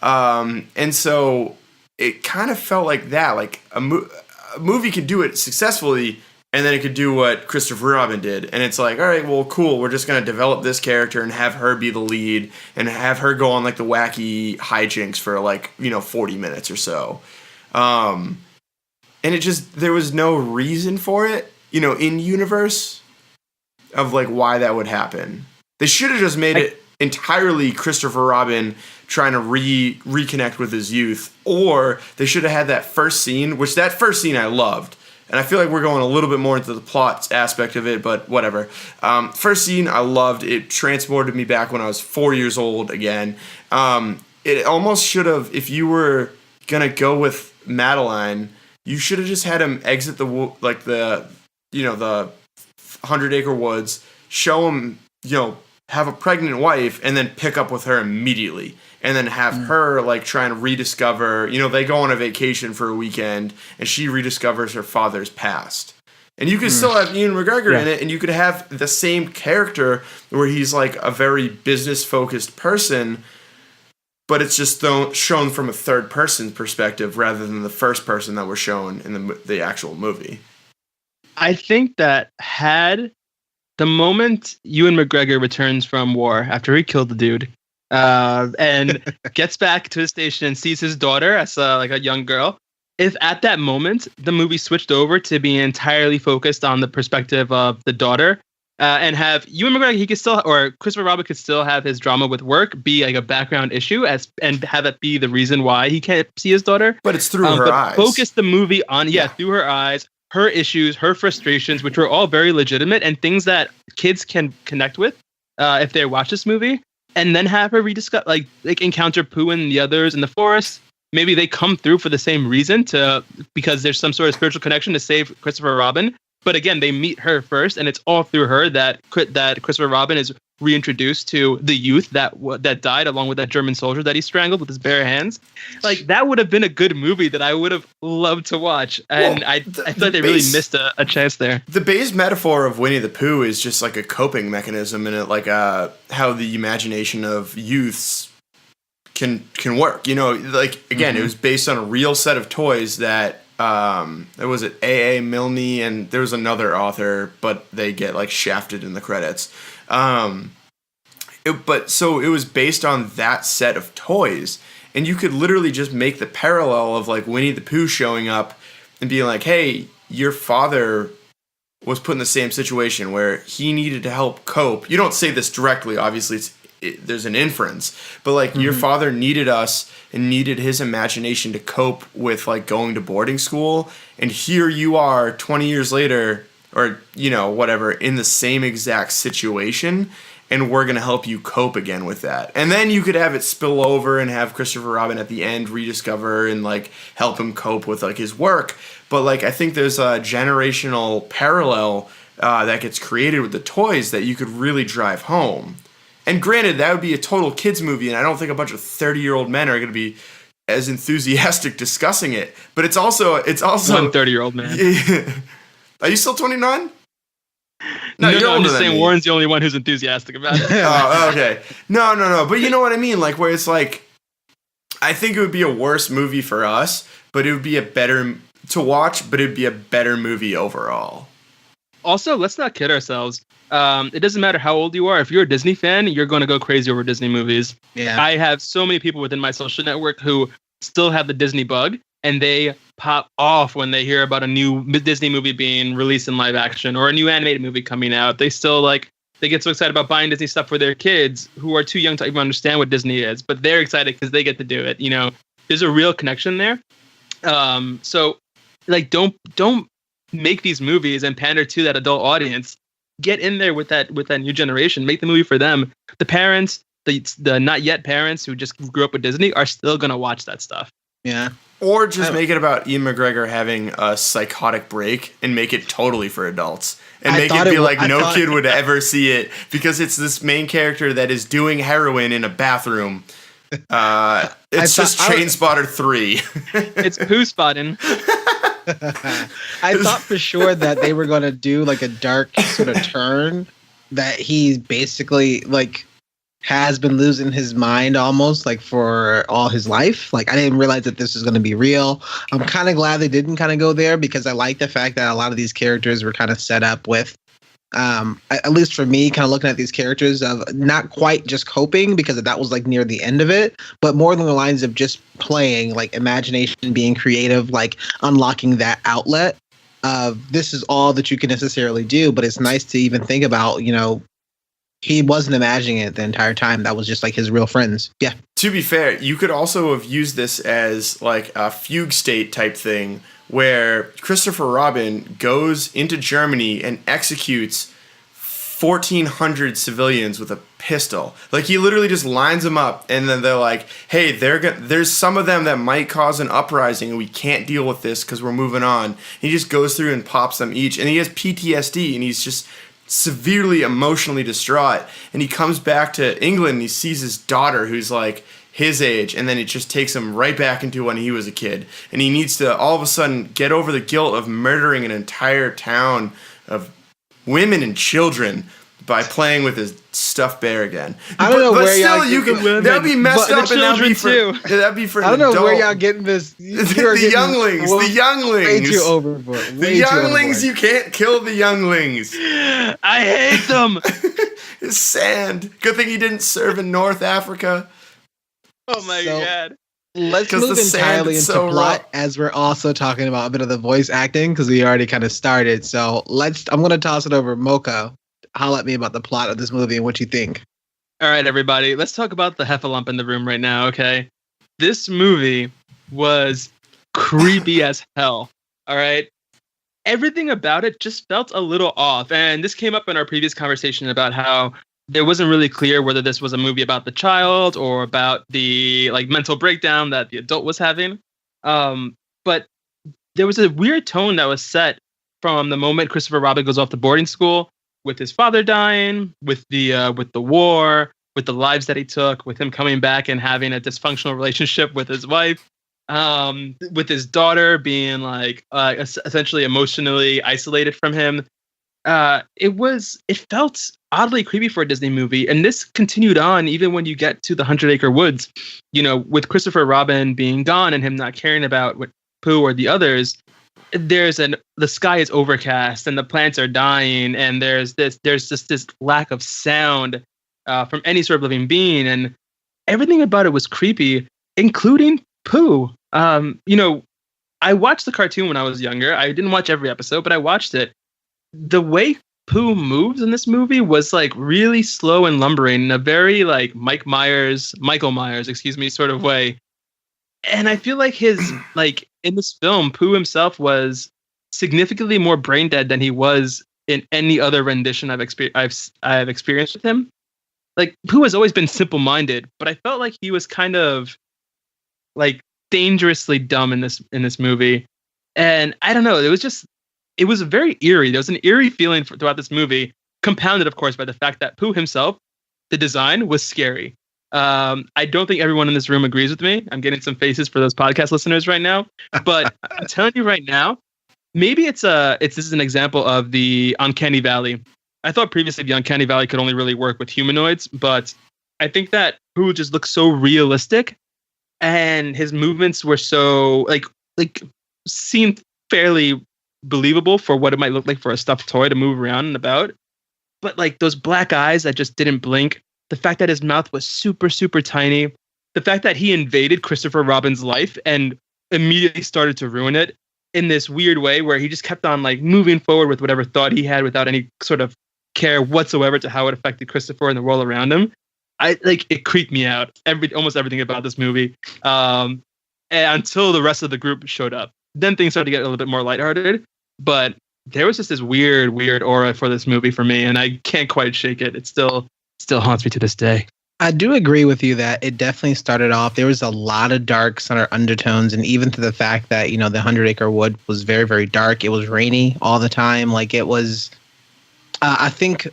And so it kind of felt like that. Like a movie could do it successfully, and then it could do what Christopher Robin did. And it's like, all right, well, cool. We're just going to develop this character and have her be the lead and have her go on the wacky hijinks for 40 minutes or so. And it just, there was no reason for it, in universe of why that would happen. They should have just made it entirely Christopher Robin trying to reconnect with his youth. Or they should have had that first scene I loved. And I feel like we're going a little bit more into the plot aspect of it, but whatever. First scene, I loved. It transported me back when I was 4 years old again. It almost should have, if you were going to go with Madeline, you should have just had him exit the 100 Acre Woods, show him, have a pregnant wife, and then pick up with her immediately. And then have her trying to rediscover, they go on a vacation for a weekend and she rediscovers her father's past. And you could still have Ian McGregor in it, and you could have the same character where he's a very business focused person, but it's just shown from a third person perspective rather than the first person that was shown in the actual movie. I think that had the moment Ewan McGregor returns from war after he killed the dude, and gets back to his station and sees his daughter as a young girl, if at that moment the movie switched over to being entirely focused on the perspective of the daughter, and have Ewan McGregor, he could still, or Christopher Robin could still have his drama with work be a background issue and have it be the reason why he can't see his daughter. But it's through her eyes. Focus the movie on through her eyes, her issues, her frustrations, which were all very legitimate and things that kids can connect with. if they watch this movie, and then have her rediscover, like encounter Pooh and the others in the forest. Maybe they come through for the same reason, because there's some sort of spiritual connection to save Christopher Robin. But again, they meet her first, and it's all through her that Christopher Robin is reintroduced to the youth that died, along with that German soldier that he strangled with his bare hands. Like, that would have been a good movie that I would have loved to watch, and I thought they really missed a chance there. The base metaphor of Winnie the Pooh is just like a coping mechanism, and it like how the imagination of youths can work. You know, like again, it was based on a real set of toys that there was it A.A. Milne, and there was another author, but they get like shafted in the credits. So it was based on that set of toys, and you could literally just make the parallel of like Winnie the Pooh showing up and being like, hey, your father was put in the same situation where he needed to help cope. You don't say this directly, obviously there's an inference, but like your father needed us and needed his imagination to cope with like going to boarding school, and here you are 20 years later, or you know, whatever, in the same exact situation, and we're gonna help you cope again with that. And then you could have it spill over and have Christopher Robin at the end rediscover and like help him cope with like his work. But like I think there's a generational parallel that gets created with the toys that you could really drive home. And granted, that would be a total kids movie, and I don't think a bunch of 30-year-old men are going to be as enthusiastic discussing it. But it's also one 30-year-old man. Are you still 29? No, I'm just saying Warren's the only one who's enthusiastic about it. Oh, okay. No. But you know what I mean? Like, where it's like, I think it would be a worse movie for us, but it would be a better to watch, but it'd be a better movie overall. Also, let's not kid ourselves. It doesn't matter how old you are. If you're a Disney fan, you're going to go crazy over Disney movies. Yeah. I have so many people within my social network who still have the Disney bug, and they pop off when they hear about a new Disney movie being released in live action or a new animated movie coming out. They still they get so excited about buying Disney stuff for their kids who are too young to even understand what Disney is, but they're excited because they get to do it. You know, there's a real connection there. So like, don't make these movies and pander to that adult audience. Get in there with that new generation. Make the movie for them. The parents, the not yet parents who just grew up with Disney are still gonna watch that stuff. Yeah. Or just make it about Ian McGregor having a psychotic break and make it totally for adults. And make it be like no kid would ever see it because it's this main character that is doing heroin in a bathroom. It's just Chainspotter 3. It's Pooh spotting. I thought for sure that they were going to do like a dark sort of turn, that he basically like has been losing his mind almost like for all his life. Like, I didn't realize that this was going to be real. I'm kind of glad they didn't kind of go there, because I like the fact that a lot of these characters were kind of set up with, at least for me, kind of looking at these characters of not quite just coping, because that was like near the end of it, but more than the lines of just playing, like imagination, being creative, like unlocking that outlet of this is all that you can necessarily do. But it's nice to even think about, you know, he wasn't imagining it the entire time. That was just like his real friends. Yeah. To be fair, you could also have used this as like a fugue state type thing where Christopher Robin goes into Germany and executes 1,400 civilians with a pistol. Like, he literally just lines them up, and then they're like, hey, there's some of them that might cause an uprising, and we can't deal with this because we're moving on. And he just goes through and pops them each, and he has PTSD, and he's just severely emotionally distraught. And he comes back to England, and he sees his daughter who's like his age, and then it just takes him right back into when he was a kid, and he needs to all of a sudden get over the guilt of murdering an entire town of women and children by playing with his stuffed bear again. I don't know but where still, y'all you can. That'd be messed up, and that'd be for. I don't know adult. where y'all getting this. The younglings. Way too overboard. The younglings. You can't kill the younglings. I hate them. It's sand. Good thing he didn't serve in North Africa. Oh my god. Let's move entirely into plot, as we're also talking about a bit of the voice acting, because we already kind of started. So I'm going to toss it over. Mocha, holla at me about the plot of this movie and what you think. All right, everybody. Let's talk about the heffalump in the room right now, okay? This movie was creepy as hell, all right? Everything about it just felt a little off. And this came up in our previous conversation about how there wasn't really clear whether this was a movie about the child or about the like mental breakdown that the adult was having. But there was a weird tone that was set from the moment Christopher Robin goes off to boarding school, with his father dying, with the war, with the lives that he took, with him coming back and having a dysfunctional relationship with his wife, with his daughter being like essentially emotionally isolated from him. It felt oddly creepy for a Disney movie, and this continued on even when you get to the 100 Acre Woods. You know, with Christopher Robin being gone and him not caring about what Pooh or the others. The sky is overcast and the plants are dying, and there's just this lack of sound from any sort of living being, and everything about it was creepy, including Pooh. You know, I watched the cartoon when I was younger. I didn't watch every episode, but I watched it. The way Pooh moves in this movie was like really slow and lumbering in a very like Michael Myers, sort of way. And I feel like his like in this film, Pooh himself was significantly more brain dead than he was in any other rendition I've experienced with him. Like Pooh has always been simple-minded, but I felt like he was kind of like dangerously dumb in this movie. And I don't know, it was very eerie. There was an eerie feeling throughout this movie, compounded, of course, by the fact that Pooh himself, the design was scary. I don't think everyone in this room agrees with me. I'm getting some faces for those podcast listeners right now, but I'm telling you right now, maybe this is an example of the uncanny valley. I thought previously the uncanny valley could only really work with humanoids, but I think that Pooh just looks so realistic, and his movements were so like seemed fairly believable for what it might look like for a stuffed toy to move around and about. But like those black eyes that just didn't blink. The fact that his mouth was super, super tiny. The fact that he invaded Christopher Robin's life and immediately started to ruin it in this weird way where he just kept on like moving forward with whatever thought he had without any sort of care whatsoever to how it affected Christopher and the world around him. It creeped me out. Almost everything about this movie. And until the rest of the group showed up. Then things started to get a little bit more lighthearted. But there was just this weird, weird aura for this movie for me, and I can't quite shake it. It still haunts me to this day. I do agree with you that it definitely started off. There was a lot of dark sort of undertones, and even to the fact that, you know, the 100 Acre Wood was very, very dark. It was rainy all the time. Like it was, I think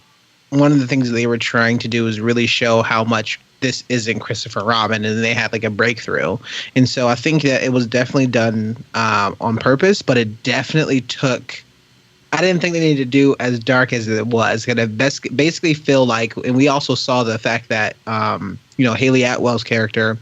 one of the things they were trying to do is really show how much this isn't Christopher Robin, and they had like a breakthrough. And so I think that it was definitely done on purpose, but it definitely took. I didn't think they needed to do as dark as it was. It basically feel like, and we also saw the fact that, you know, Haley Atwell's character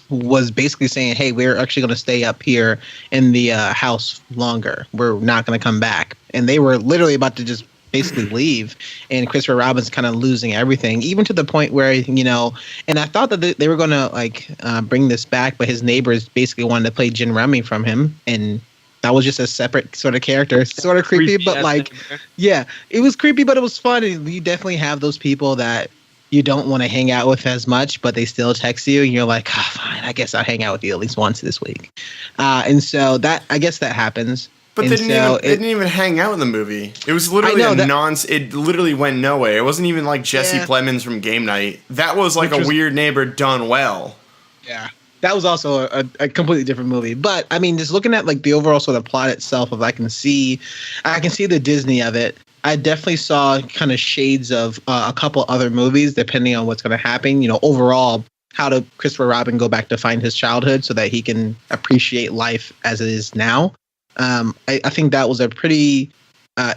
was basically saying, hey, we're actually going to stay up here in the house longer. We're not going to come back. And they were literally about to just basically leave. And Christopher Robin's kind of losing everything, even to the point where, you know, and I thought that they were going to like bring this back, but his neighbors basically wanted to play Gin Rummy from him. And that was just a separate sort of character, sort of creepy, but like, yeah, it was creepy, but it was fun. You definitely have those people that you don't want to hang out with as much, but they still text you, and you're like, oh, fine, I guess I'll hang out with you at least once this week. And so that, I guess that happens. But they didn't even hang out in the movie. It was literally it literally went nowhere. It wasn't even like Jesse Plemons from Game Night. That was like a weird neighbor done well. Yeah. That was also a completely different movie. But I mean, just looking at like the overall sort of plot itself, I can see the Disney of it. I definitely saw kind of shades of a couple other movies, depending on what's going to happen. You know, overall, how to Christopher Robin go back to find his childhood so that he can appreciate life as it is now. I think that was a pretty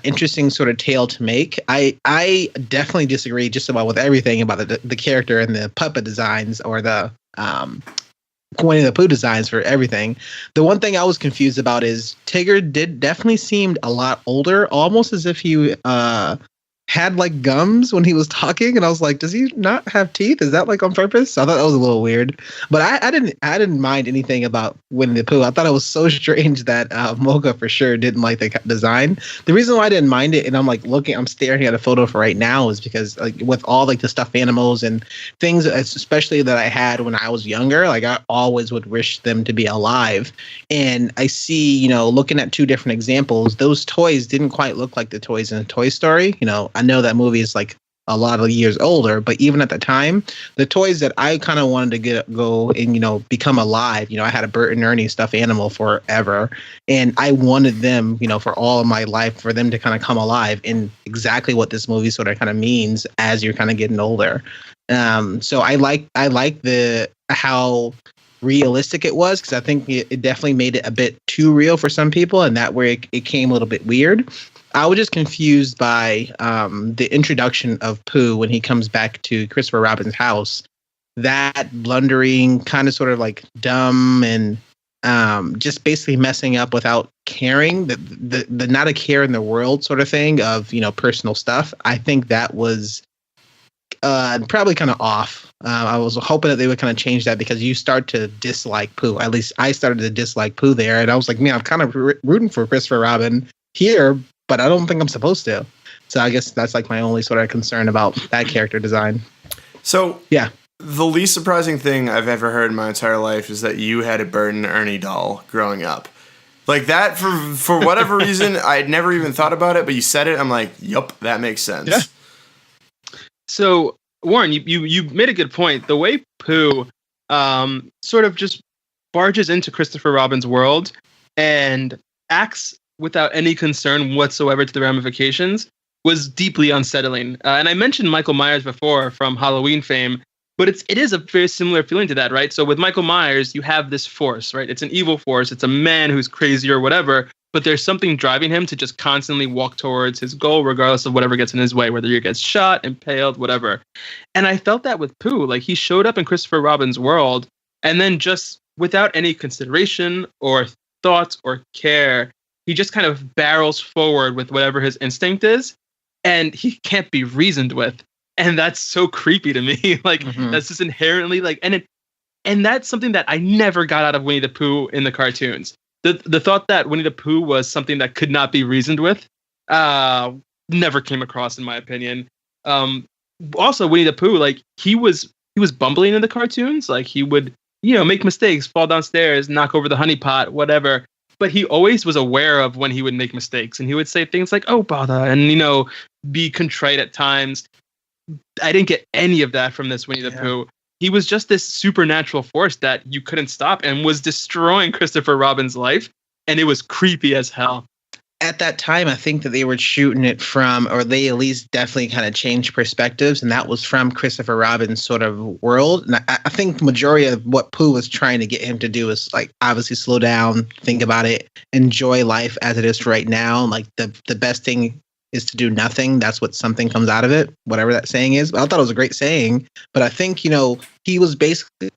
interesting sort of tale to make. I definitely disagree just about with everything about the character and the puppet designs or the Winnie the Pooh designs for everything. The one thing I was confused about is Tigger definitely seemed a lot older, almost as if he had like gums when he was talking, and I was like, does he not have teeth? Is that like on purpose? I thought that was a little weird, but I didn't mind anything about Winnie the Pooh. I thought it was so strange that Mocha for sure didn't like the design. The reason why I didn't mind it, and I'm staring at a photo for right now, is because like with all like the stuffed animals and things, especially that I had when I was younger, like I always would wish them to be alive. And I see, you know, looking at two different examples, those toys didn't quite look like the toys in Toy Story. You know, I know that movie is like a lot of years older. But even at the time, the toys that I kind of wanted to go and become alive. I had a Bert and Ernie stuffed animal forever, and I wanted them, for all of my life, for them to kind of come alive, and exactly what this movie sort of kind of means as you're kind of getting older. So I like the how realistic it was, because I think it definitely made it a bit too real for some people, and that where it came a little bit weird. I was just confused by the introduction of Pooh when he comes back to Christopher Robin's house. That blundering, kind of sort of like dumb and just basically messing up without caring, the not a care in the world sort of thing of personal stuff. I think that was probably kind of off. I was hoping that they would kind of change that, because you start to dislike Pooh. At least I started to dislike Pooh there, and I was like, man, I'm kind of rooting for Christopher Robin here, but I don't think I'm supposed to. So I guess that's like my only sort of concern about that character design. So yeah, the least surprising thing I've ever heard in my entire life is that you had a Bert and Ernie doll growing up. Like that, for whatever reason, I had never even thought about it, but you said it, I'm like, yup, that makes sense. Yeah. So, Warren, you made a good point. The way Pooh sort of just barges into Christopher Robin's world and acts without any concern whatsoever to the ramifications was deeply unsettling. And I mentioned Michael Myers before from Halloween fame, but it is a very similar feeling to that, right? So with Michael Myers, you have this force, right? It's an evil force. It's a man who's crazy or whatever, but there's something driving him to just constantly walk towards his goal, regardless of whatever gets in his way, whether he gets shot, impaled, whatever. And I felt that with Pooh. Like, he showed up in Christopher Robin's world, and then just without any consideration or thought or care, he just kind of barrels forward with whatever his instinct is, and he can't be reasoned with. And that's so creepy to me. Like, that's just inherently like, and that's something that I never got out of Winnie the Pooh in the cartoons. The thought that Winnie the Pooh was something that could not be reasoned with, never came across, in my opinion. Also, Winnie the Pooh, like, he was bumbling in the cartoons. Like, he would, make mistakes, fall downstairs, knock over the honey pot, whatever. But he always was aware of when he would make mistakes, and he would say things like, "Oh, bother," and be contrite at times. I didn't get any of that from this Winnie the Pooh. He was just this supernatural force that you couldn't stop and was destroying Christopher Robin's life, and it was creepy as hell. At that time, I think that they were shooting it from, or they at least definitely kind of changed perspectives, and that was from Christopher Robin's sort of world. And I think the majority of what Pooh was trying to get him to do is, like, obviously slow down, think about it, enjoy life as it is right now. Like, the best thing is to do nothing. That's what something comes out of it, whatever that saying is. But I thought it was a great saying. But I think, he was basically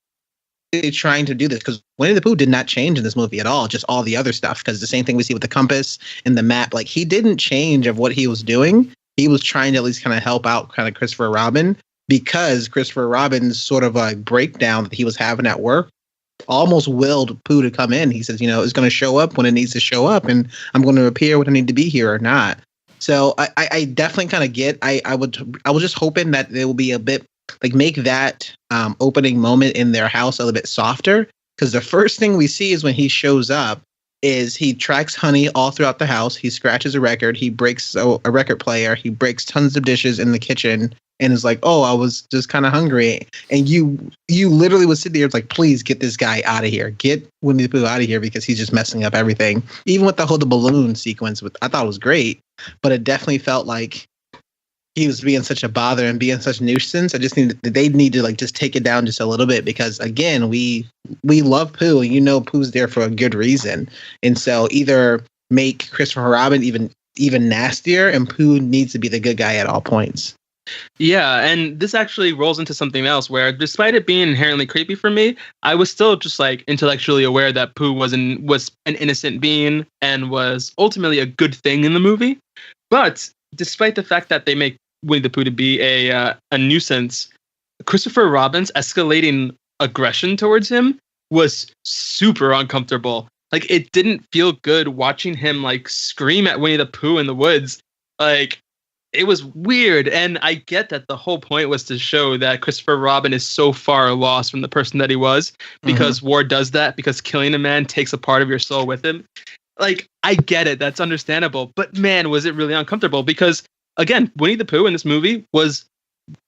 trying to do this because Winnie the Pooh did not change in this movie at all, just all the other stuff. Because the same thing we see with the compass and the map, like, he didn't change of what he was doing. He was trying to at least kind of help out kind of Christopher Robin, because Christopher Robin's sort of a breakdown that he was having at work almost willed Pooh to come in. He says, it's going to show up when it needs to show up, and I'm going to appear when I need to be here or not. So I definitely kind of get. I was just hoping that there will be a bit, like, make that opening moment in their house a little bit softer, because the first thing we see is when he shows up is he tracks honey all throughout the house. He scratches a record. He breaks a record player. He breaks tons of dishes in the kitchen and is like, "Oh, I was just kind of hungry." And you literally would sit there, it's like, please get this guy out of here. Get Winnie the Pooh out of here, because he's just messing up everything. Even with the balloon sequence, I thought it was great, but it definitely felt like he was being such a bother and being such a nuisance. They need to, like, just take it down just a little bit, because again, we love Pooh, and Pooh's there for a good reason. And so either make Christopher Robin even nastier, and Pooh needs to be the good guy at all points. Yeah, and this actually rolls into something else where, despite it being inherently creepy for me, I was still just, like, intellectually aware that Pooh was an innocent being and was ultimately a good thing in the movie. But despite the fact that they make Winnie the Pooh to be a nuisance, Christopher Robin's escalating aggression towards him was super uncomfortable. Like, it didn't feel good watching him, like, scream at Winnie the Pooh in the woods. Like, it was weird. And I get that the whole point was to show that Christopher Robin is so far lost from the person that he was, because war does that, because killing a man takes a part of your soul with him. Like, I get it. That's understandable. But man, was it really uncomfortable, because again, Winnie the Pooh in this movie was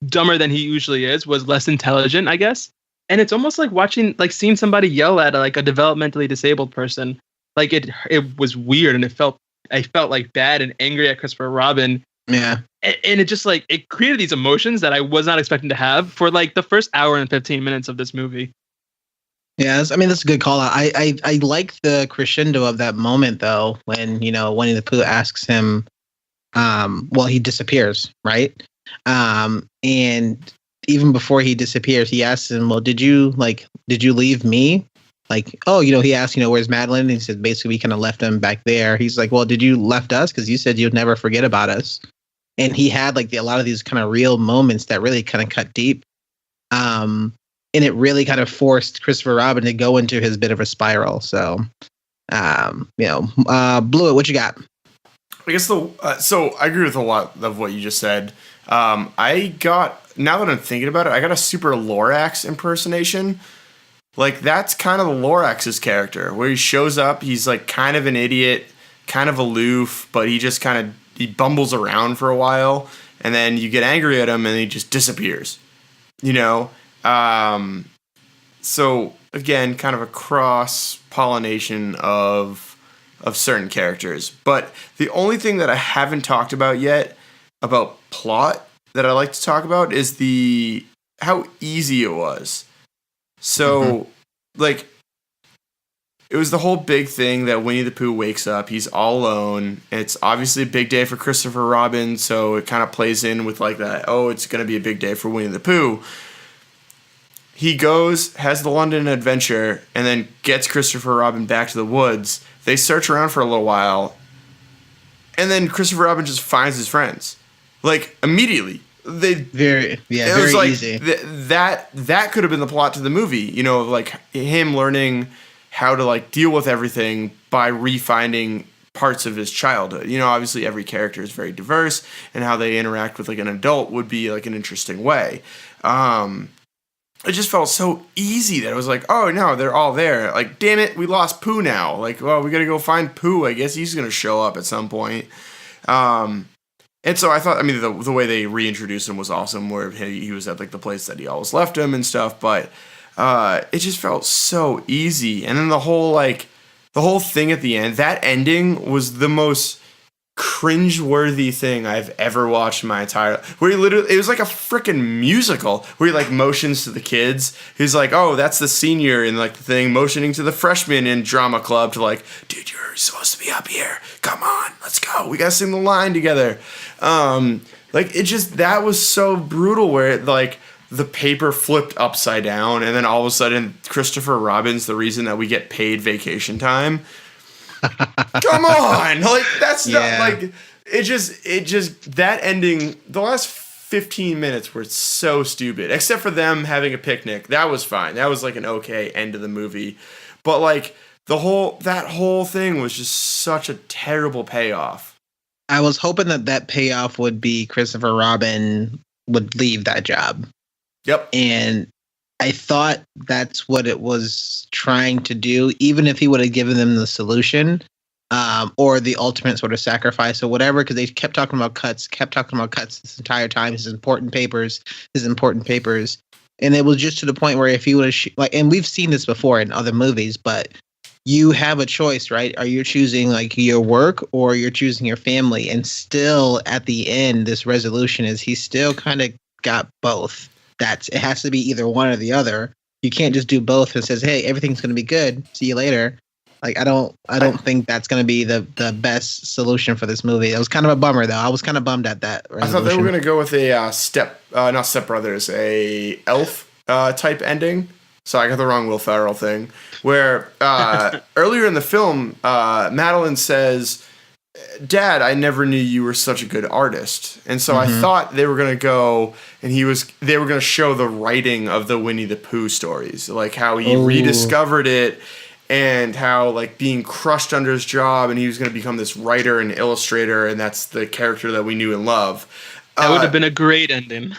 dumber than he usually is, was less intelligent, I guess. And it's almost like seeing somebody yell at like a developmentally disabled person. Like it was weird, and I felt like bad and angry at Christopher Robin. Yeah. And it just like, it created these emotions that I was not expecting to have for like the first hour and 15 minutes of this movie. Yeah, that's a good call out. I like the crescendo of that moment though, when, Winnie the Pooh asks him, he disappears, right? And even before he disappears, he asks him, well, did you leave me? Like, he asked, where's Madeline? And he said, basically, we kind of left him back there. He's like, well, did you left us? Because you said you'd never forget about us. And he had like a lot of these kind of real moments that really kind of cut deep. And it really kind of forced Christopher Robin to go into his bit of a spiral. So, Blewett, what you got? I guess so I agree with a lot of what you just said. Now that I'm thinking about it, I got a super Lorax impersonation. Like, that's kind of the Lorax's character, where he shows up, he's like kind of an idiot, kind of aloof, but he just he bumbles around for a while, and then you get angry at him and he just disappears. So again, kind of a cross-pollination of certain characters. But the only thing that I haven't talked about yet about plot that I like to talk about is how easy it was. So, like, it was the whole big thing that Winnie the Pooh wakes up. He's all alone. It's obviously a big day for Christopher Robin, so it kind of plays in with, like, that, it's going to be a big day for Winnie the Pooh. He goes, has the London adventure, and then gets Christopher Robin back to the woods. They search around for a little while, and then Christopher Robin just finds his friends. Like, immediately. Very like, easy. That could have been the plot to the movie, like him learning how to like deal with everything by refinding parts of his childhood. Obviously every character is very diverse, and how they interact with like an adult would be like an interesting way. It just felt so easy that it was like, oh no, they're all there. Like, damn it, we lost Pooh now. Like, well, we gotta go find Pooh. I guess he's gonna show up at some point. And so I thought, the way they reintroduced him was awesome, where he was at like the place that he always left him and stuff. But it just felt so easy. And then the whole thing at the end, that ending was the most cringe-worthy thing I've ever watched in my entire life. Where it was like a freaking musical, where he like motions to the kids. He's like, oh, that's the senior in like the thing, motioning to the freshman in drama club to like, dude, you're supposed to be up here. Come on, let's go. We gotta sing the line together. That was so brutal, where it like the paper flipped upside down, and then all of a sudden Christopher Robin's the reason that we get paid vacation time. Come on, like that's not like it just that ending. The last 15 minutes were so stupid, except for them having a picnic. That was fine. That was like an okay end of the movie, but like that whole thing was just such a terrible payoff. I was hoping that payoff would be Christopher Robin would leave that job. Yep, and I thought that's what it was trying to do, even if he would have given them the solution, or the ultimate sort of sacrifice or whatever, because they kept talking about cuts this entire time, his important papers. And it was just to the point where if he would have, and we've seen this before in other movies, but you have a choice, right? Are you choosing like your work or you're choosing your family? And still at the end, this resolution is he still kind of got both. It has to be either one or the other. You can't just do both and says, hey, everything's going to be good. See you later. Like, I don't think that's going to be the best solution for this movie. It was kind of a bummer, though. I was kind of bummed at that resolution. I thought they were going to go with a not Step Brothers, a Elf type ending. So I got the wrong Will Ferrell thing. Where earlier in the film, Madeline says, Dad, I never knew you were such a good artist. And so I thought they were going to go and they were going to show the writing of the Winnie the Pooh stories, like how he rediscovered it and how like being crushed under his job, and he was going to become this writer and illustrator, and that's the character that we knew and love. That would have been a great ending.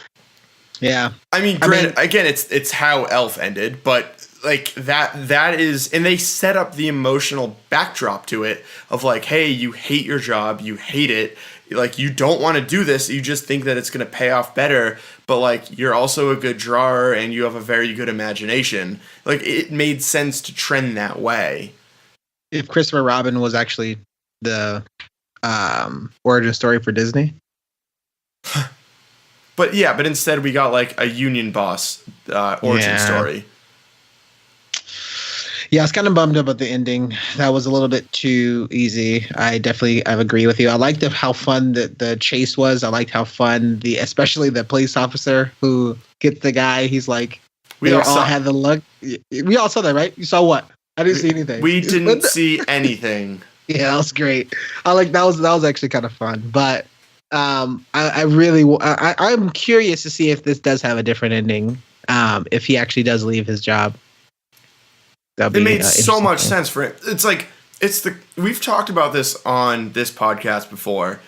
Yeah. Granted, again, it's how Elf ended, but like that is, and they set up the emotional backdrop to it of like, hey, you hate your job, you hate it, like you don't want to do this, you just think that it's going to pay off better, but like you're also a good drawer and you have a very good imagination. Like it made sense to trend that way. If Christopher Robin was actually the origin story for Disney. But instead we got like a union boss origin story. Yeah, I was kind of bummed about the ending. That was a little bit too easy. I agree with you. I liked how fun the chase was. I liked how fun especially the police officer who gets the guy. He's like, we all had the look. We all saw that, right? You saw what? I didn't see anything. We didn't see anything. Yeah, that was great. I like that was actually kind of fun. But I'm curious to see if this does have a different ending. If he actually does leave his job. It made so much sense for it. It's like we've talked about this on this podcast before,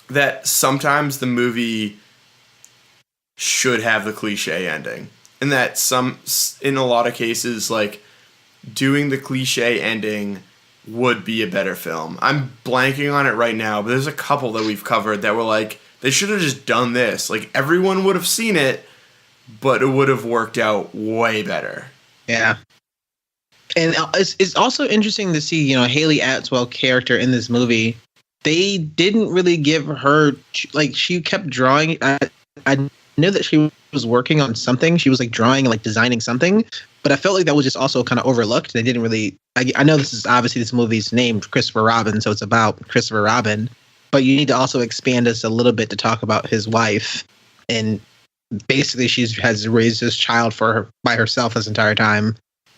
that sometimes the movie should have the cliche ending, and that in a lot of cases, like doing the cliche ending would be a better film. I'm blanking on it right now, but there's a couple that we've covered that were like, they should have just done this. Like everyone would have seen it, but it would have worked out way better. Yeah. And it's also interesting to see, Haley Atwell character in this movie. They didn't really give her, like, she kept drawing. I knew that she was working on something. She was like drawing and like designing something, but I felt like that was just also kind of overlooked. They didn't really. I know this movie's named Christopher Robin, so it's about Christopher Robin, but you need to also expand us a little bit to talk about his wife, and basically she has raised this child by herself this entire time.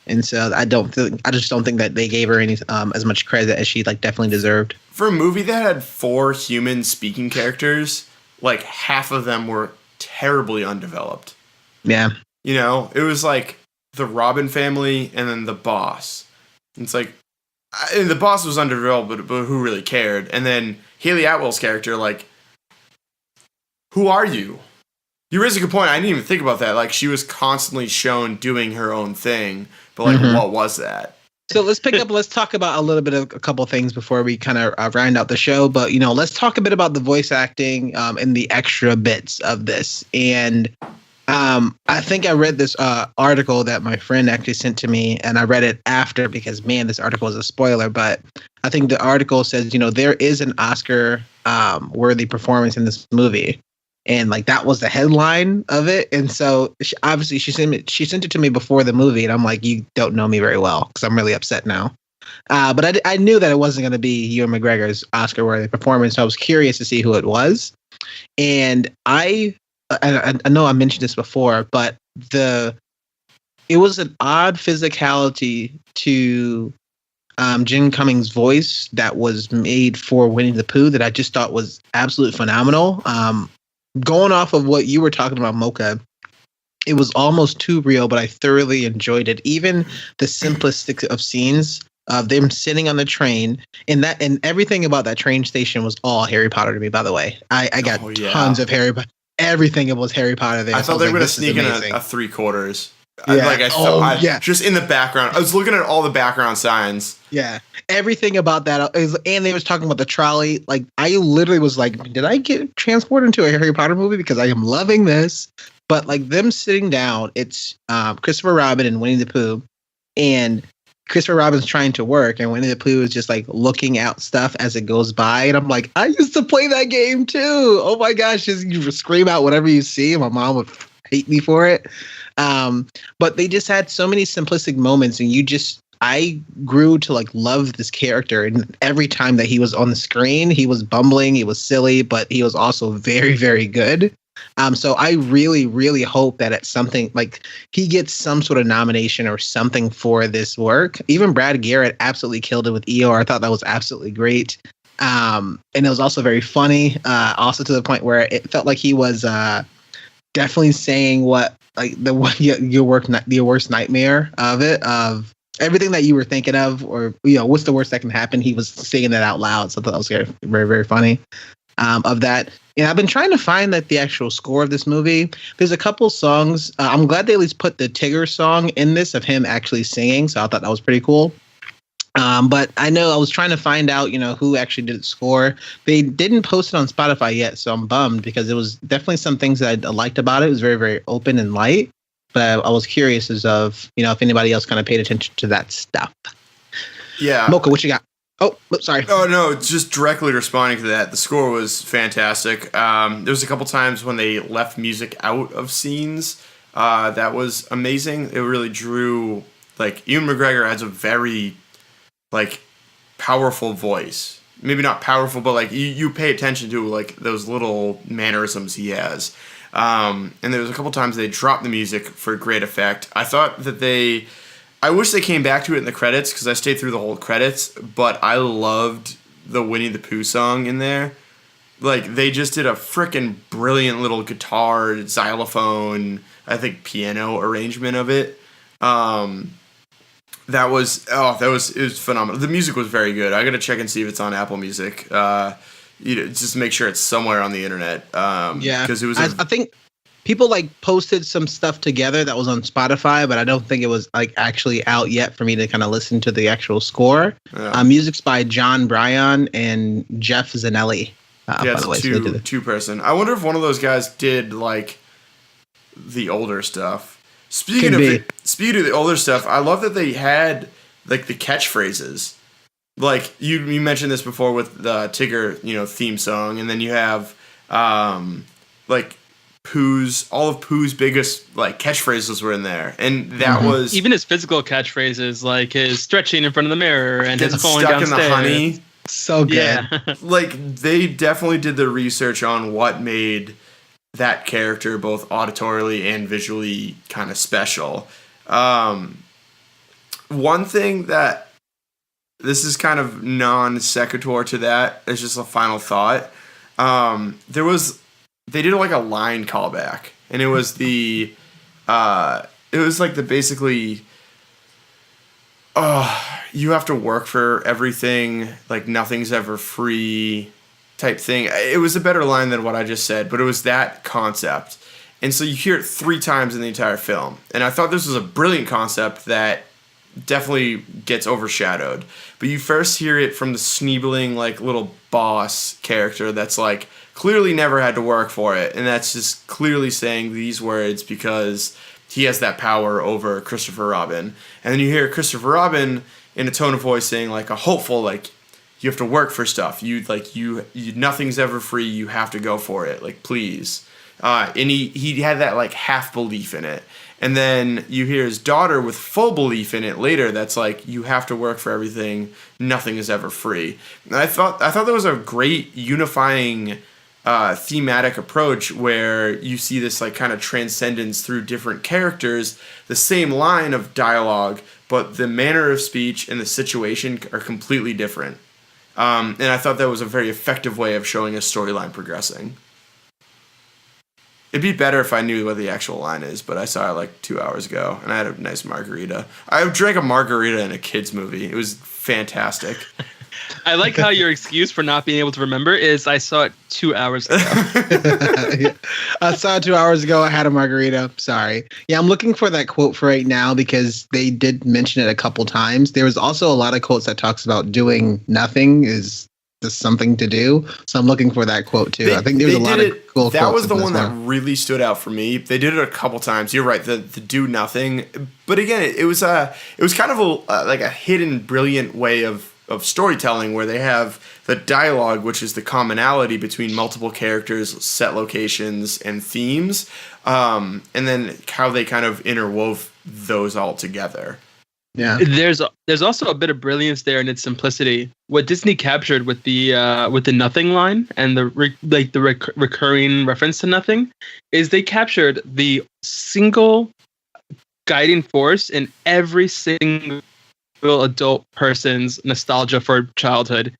And so I just don't think that they gave her any as much credit as she like definitely deserved. For a movie that had 4 human speaking characters, like half of them were terribly undeveloped. Yeah. It was like the Robin family and then the boss. And it's like, and the boss was undeveloped, but who really cared? And then Haley Atwell's character, like, who are you? You raise a good point. I didn't even think about that. Like, she was constantly shown doing her own thing, but like, what was that? So let's talk about a little bit of a couple things before we kind of round out the show. But, let's talk a bit about the voice acting and the extra bits of this. And I think I read this article that my friend actually sent to me, and I read it after because, man, this article is a spoiler. But I think the article says, there is an Oscar worthy performance in this movie. And like that was the headline of it, and so she sent it to me before the movie, and I'm like, you don't know me very well because I'm really upset now. But I knew that it wasn't going to be Ewan McGregor's Oscar-worthy performance, so I was curious to see who it was. And I know I mentioned this before, but it was an odd physicality to Jim Cummings' voice that was made for Winnie the Pooh that I just thought was absolutely phenomenal. Going off of what you were talking about, Mocha, it was almost too real, but I thoroughly enjoyed it. Even the simplistic of scenes of them sitting on the train, and everything about that train station was all Harry Potter to me. By the way, I got tons of Harry Potter. Everything was Harry Potter there. I thought they were going to sneak in a 3/4. Yeah. Just in the background. I was looking at all the background signs. Yeah. Everything about that and they was talking about the trolley. Like, I literally was like, did I get transported into a Harry Potter movie? Because I am loving this. But like them sitting down, it's Christopher Robin and Winnie the Pooh. And Christopher Robin's trying to work, and Winnie the Pooh is just like looking out stuff as it goes by. And I'm like, I used to play that game too. Oh my gosh, you scream out whatever you see. My mom would hate me for it. But they just had so many simplistic moments, and I grew to like love this character. And every time that he was on the screen, he was bumbling, he was silly, but he was also very, very good. So I really, really hope that it's something like he gets some sort of nomination or something for this work. Even Brad Garrett absolutely killed it with Eeyore. I thought that was absolutely great. And it was also very funny, also to the point where it felt like he was definitely saying what like your worst nightmare of everything that you were thinking of, or what's the worst that can happen. He was saying that out loud, so I thought that was very, very, very funny. of that. And I've been trying to find the actual score of this movie. There's a couple songs. I'm glad they at least put the Tigger song in this of him actually singing. So I thought that was pretty cool. But I know I was trying to find out, who actually did the score. They didn't post it on Spotify yet, so I'm bummed because it was definitely some things that I liked about it. It was very, very open and light. But I was curious as of, if anybody else kind of paid attention to that stuff. Yeah. Mocha, what you got? Oh, sorry. Oh, no, just directly responding to that. The score was fantastic. There was a couple times when they left music out of scenes. That was amazing. It really drew, Ewan McGregor has a very, powerful voice. Maybe not powerful, but, you pay attention to, those little mannerisms he has. And there was a couple times they dropped the music for great effect. I thought that I wish they came back to it in the credits because I stayed through the whole credits, but I loved the Winnie the Pooh song in there. They just did a freaking brilliant little guitar, xylophone, I think piano arrangement of it. It was phenomenal. The music was very good. I got to check and see if it's on Apple Music. Just make sure it's somewhere on the internet. Because it was. I think people posted some stuff together that was on Spotify, but I don't think it was actually out yet for me to kind of listen to the actual score. Yeah. Music's by John Bryan and Jeff Zanelli. It's two-person. I wonder if one of those guys did the older stuff. Speaking of the older stuff, I love that they had the catchphrases. You mentioned this before with the Tigger, theme song, and then you have all of Pooh's biggest catchphrases were in there, and that was even his physical catchphrases, like his stretching in front of the mirror and his falling stuck downstairs. in the honey. So good. Yeah. They definitely did the research on what made that character both auditorily and visually kind of special. One thing that this is kind of non sequitur to that is just a final thought. They did a line callback, and it was the basically, you have to work for everything, nothing's ever free type thing. It was a better line than what I just said, but it was that concept. And so you hear it 3 times in the entire film. And I thought this was a brilliant concept that definitely gets overshadowed. But you first hear it from the sneebling, little boss character that's clearly never had to work for it. And that's just clearly saying these words because he has that power over Christopher Robin. And then you hear Christopher Robin in a tone of voice saying a hopeful, you have to work for stuff. You nothing's ever free. You have to go for it. Please. And he had that half belief in it. And then you hear his daughter with full belief in it later. That's you have to work for everything. Nothing is ever free. And I thought that was a great unifying thematic approach where you see this kind of transcendence through different characters. The same line of dialogue, but the manner of speech and the situation are completely different. And I thought that was a very effective way of showing a storyline progressing. It'd be better if I knew what the actual line is, but I saw it 2 hours ago, and I had a nice margarita. I drank a margarita in a kid's movie. It was fantastic. I like how your excuse for not being able to remember is I saw it 2 hours ago. I saw it 2 hours ago. I had a margarita. Sorry. Yeah, I'm looking for that quote for right now because they did mention it a couple times. There was also a lot of quotes that talks about doing nothing is just something to do. So I'm looking for that quote too. I think there's a lot of cool quotes. That was the one that really stood out for me. They did it a couple times. You're right. The do nothing. But again, it was kind of a hidden, brilliant way of storytelling where they have the dialogue, which is the commonality between multiple characters, set locations, and themes, and then how they kind of interwove those all together. Yeah, there's also a bit of brilliance there in its simplicity. What Disney captured with the nothing line and the recurring reference to nothing is they captured the single guiding force in every single adult person's nostalgia for childhood.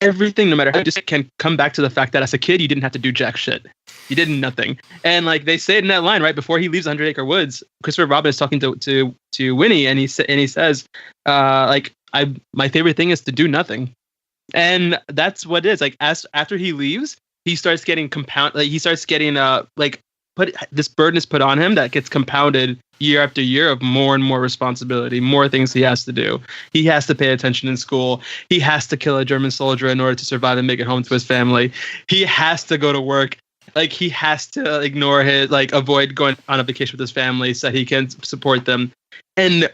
Everything, no matter how you just can come back to the fact that as a kid you didn't have to do jack shit. You did nothing. And they say it in that line right before he leaves 100 Acre Woods. Christopher Robin is talking to Winnie, and he says, my favorite thing is to do nothing. And that's what it is. Like after he leaves, he starts getting this burden is put on him that gets compounded year after year of more and more responsibility, more things he has to do. He has to pay attention in school. He has to kill a German soldier in order to survive and make it home to his family. He has to go to work. Like, he has to ignore avoid going on a vacation with his family so that he can support them. And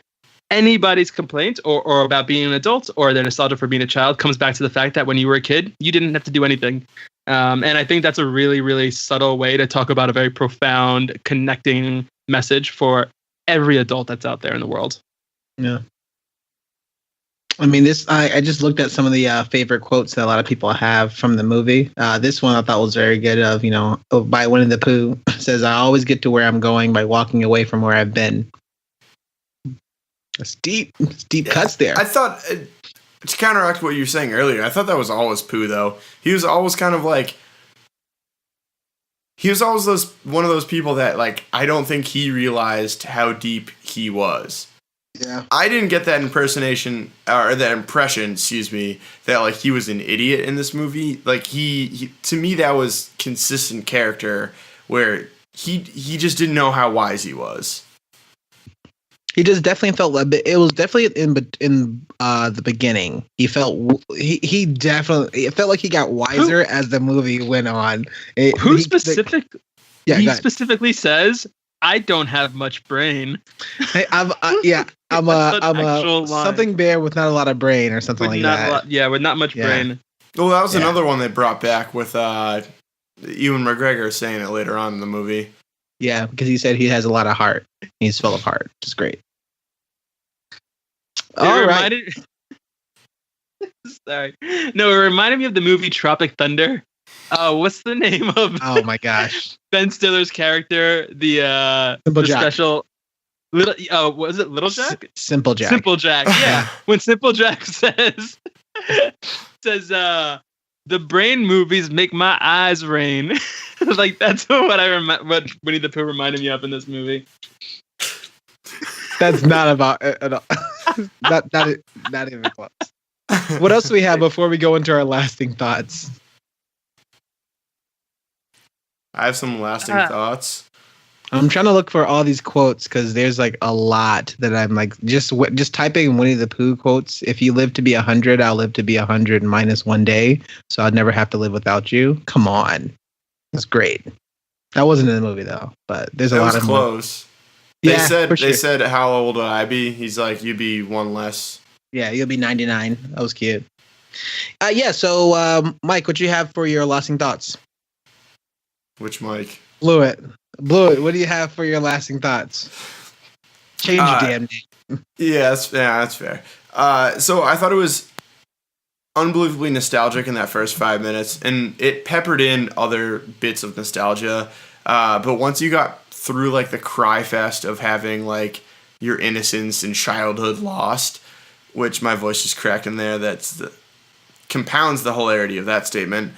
anybody's complaint or about being an adult or their nostalgia for being a child comes back to the fact that when you were a kid, you didn't have to do anything. And I think that's a really, really subtle way to talk about a very profound, connecting message for every adult that's out there in the world. Yeah. I mean, I just looked at some of the favorite quotes that a lot of people have from the movie. This one I thought was very good by Winnie the Pooh. It says, I always get to where I'm going by walking away from where I've been. That's deep. It's deep cuts there. I thought, to counteract what you were saying earlier, I thought that was always Pooh, though. He was always kind of like, he was always one of those people that, like, I don't think he realized how deep he was. Yeah. I didn't get that impression, that, like, he was an idiot in this movie. Like, he to me, that was consistent character where he just didn't know how wise he was. He just definitely felt a bit. It was definitely in the beginning. He felt it felt like he got wiser as the movie went on. Specifically says, "I don't have much brain." I'm a something bear with not a lot of brain or something like that. With not much brain. Well, that was another one they brought back with Ewan McGregor saying it later on in the movie. Yeah, because he said he has a lot of heart. He's full of heart, which is great. All right. Sorry. No, it reminded me of the movie Tropic Thunder. What's the name of? Oh my gosh. Ben Stiller's character, the special little. Was it Little Jack? Simple Jack. Simple Jack. Yeah. When Simple Jack says, the brain movies make my eyes rain. Like, that's what what Winnie the Pooh reminded me of in this movie. That's not about it at all. not even close. What else do we have before we go into our lasting thoughts? I have some lasting thoughts. I'm trying to look for all these quotes because there's like a lot that I'm like just typing Winnie the Pooh quotes. If you live to be 100, I'll live to be 100 minus one day, so I'd never have to live without you. Come on. That's great. That wasn't in the movie though, but there's a lot of close. They said, how old would I be? He's like, you'd be one less. Yeah, you'll be 99. That was cute. So Mike, what do you have for your lasting thoughts? Which Mike? Blew it. What do you have for your lasting thoughts? Change your damn name. Yeah, that's fair. So I thought it was unbelievably nostalgic in that first 5 minutes, and it peppered in other bits of nostalgia. But once you got through like the cry fest of having like your innocence and childhood lost, which my voice just cracked in there, compounds the hilarity of that statement.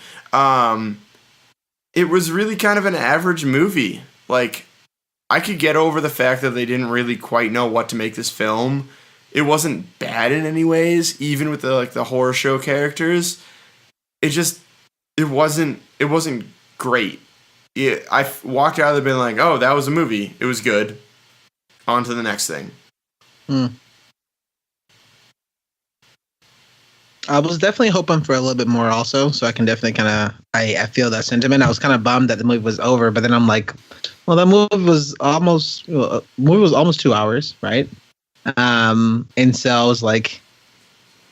It was really kind of an average movie. Like, I could get over the fact that they didn't really quite know what to make this film. It wasn't bad in any ways, even with the horror show characters. It wasn't great. I walked out of there being like, oh, that was a movie. It was good. On to the next thing. I was definitely hoping for a little bit more also, so I can definitely kind of, I feel that sentiment. I was kind of bummed that the movie was over, but then I'm like, well, that movie was almost 2 hours, right? And so I was like,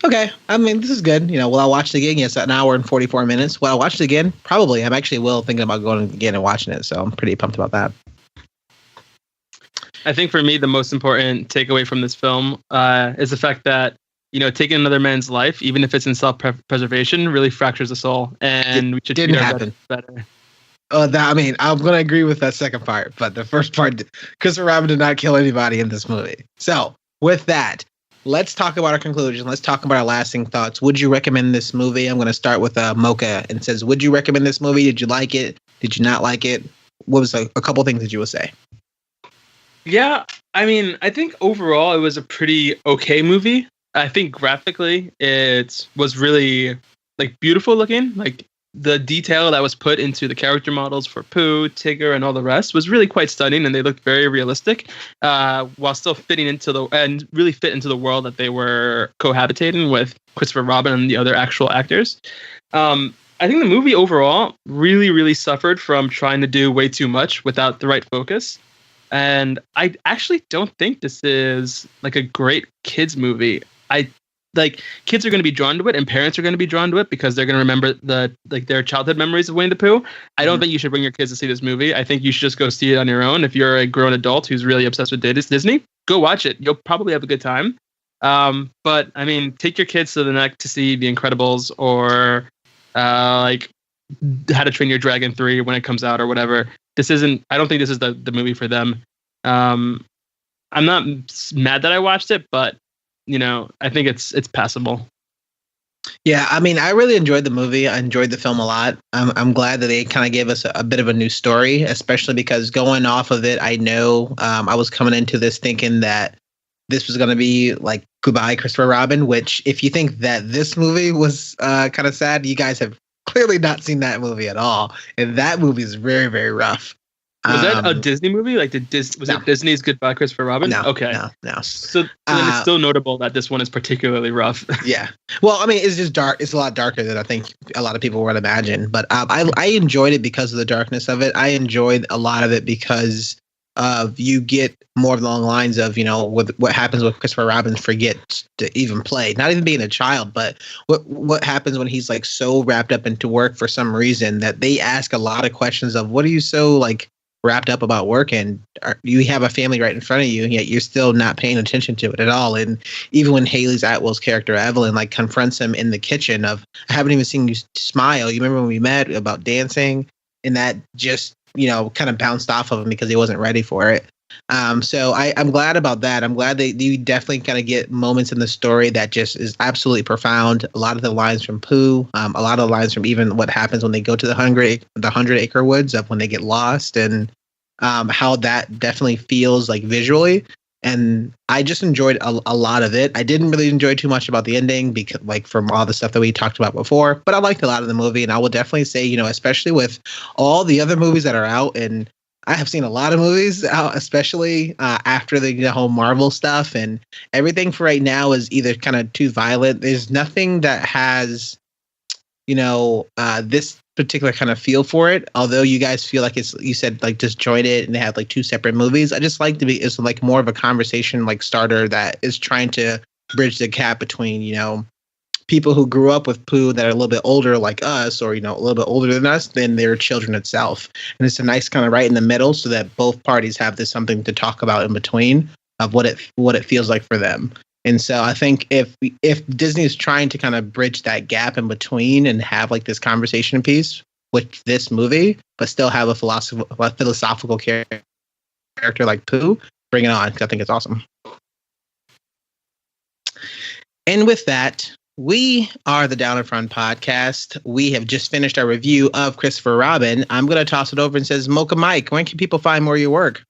okay, I mean, this is good. Will I watch it again? Yes, an hour and 44 minutes. Will I watch it again? Probably. I'm actually thinking about going again and watching it, so I'm pretty pumped about that. I think for me, the most important takeaway from this film is the fact that, taking another man's life, even if it's in self-preservation, really fractures the soul, and we should didn't happen better. I'm going to agree with that second part, but the first part, Christopher Robin did not kill anybody in this movie. So, with that, let's talk about our conclusion. Let's talk about our lasting thoughts. Would you recommend this movie? I'm going to start with Mocha, and says, would you recommend this movie? Did you like it? Did you not like it? What was a couple things that you would say? Yeah, I mean, I think overall it was a pretty okay movie. I think graphically it was really like beautiful looking. Like the detail that was put into the character models for Pooh, Tigger, and all the rest was really quite stunning, and they looked very realistic, while still fitting into and really fit into the world that they were cohabitating with Christopher Robin and the other actual actors. I think the movie overall really, really suffered from trying to do way too much without the right focus. And I actually don't think this is like a great kids movie. Kids are going to be drawn to it, and parents are going to be drawn to it because they're going to remember their childhood memories of Winnie the Pooh. I don't think you should bring your kids to see this movie. I think you should just go see it on your own. If you're a grown adult who's really obsessed with Disney, go watch it. You'll probably have a good time. But I mean, take your kids to the neck to see The Incredibles or like How to Train Your Dragon 3 when it comes out or whatever. I don't think this is the movie for them. I'm not mad that I watched it, but I think it's passable. Yeah, I mean, I really enjoyed the movie. I enjoyed the film a lot. I'm glad that they kind of gave us a bit of a new story, especially because going off of it, I know I was coming into this thinking that this was going to be like Goodbye, Christopher Robin, which if you think that this movie was kind of sad, you guys have clearly not seen that movie at all. And that movie is very, very rough. Was that a Disney movie? Like, it Disney's Goodbye, Christopher Robin? No. Okay. No. So it's still notable that this one is particularly rough. Yeah. Well, I mean, it's just dark. It's a lot darker than I think a lot of people would imagine. But I enjoyed it because of the darkness of it. I enjoyed a lot of it because you get more along the lines of, what happens when Christopher Robin forgets to even play, not even being a child, but what happens when he's like so wrapped up into work for some reason that they ask a lot of questions of what are you so like wrapped up about work, and you have a family right in front of you, and yet you're still not paying attention to it at all. And even when Haley's Atwell's character Evelyn like confronts him in the kitchen of, I haven't even seen you smile. You remember when we met about dancing, and that just kind of bounced off of him because he wasn't ready for it. So I'm glad about that. I'm glad that you definitely kind of get moments in the story that just is absolutely profound. A lot of the lines from Pooh, a lot of the lines from even what happens when they go to the Hundred Acre Woods, of when they get lost, and how that definitely feels like visually. And I just enjoyed a lot of it. I didn't really enjoy too much about the ending because, like, from all the stuff that we talked about before, but I liked a lot of the movie. And I will definitely say, especially with all the other movies that are out, and I have seen a lot of movies out, especially after the whole Marvel stuff, and everything for right now is either kind of too violent. There's nothing that has, this particular kind of feel for it. Although you guys feel like you said like disjointed and they have like two separate movies. I just like it's like more of a conversation like starter that is trying to bridge the gap between, people who grew up with Pooh that are a little bit older like us, or, a little bit older than us, than their children itself. And it's a nice kind of right in the middle so that both parties have this something to talk about in between of what it feels like for them. And so I think if Disney is trying to kind of bridge that gap in between and have like this conversation piece with this movie, but still have a philosophical character like Pooh, bring it on, because I think it's awesome. And with that, we are the Down in Front podcast. We have just finished our review of Christopher Robin. I'm going to toss it over and says, Mocha Mike, when can people find more of your work?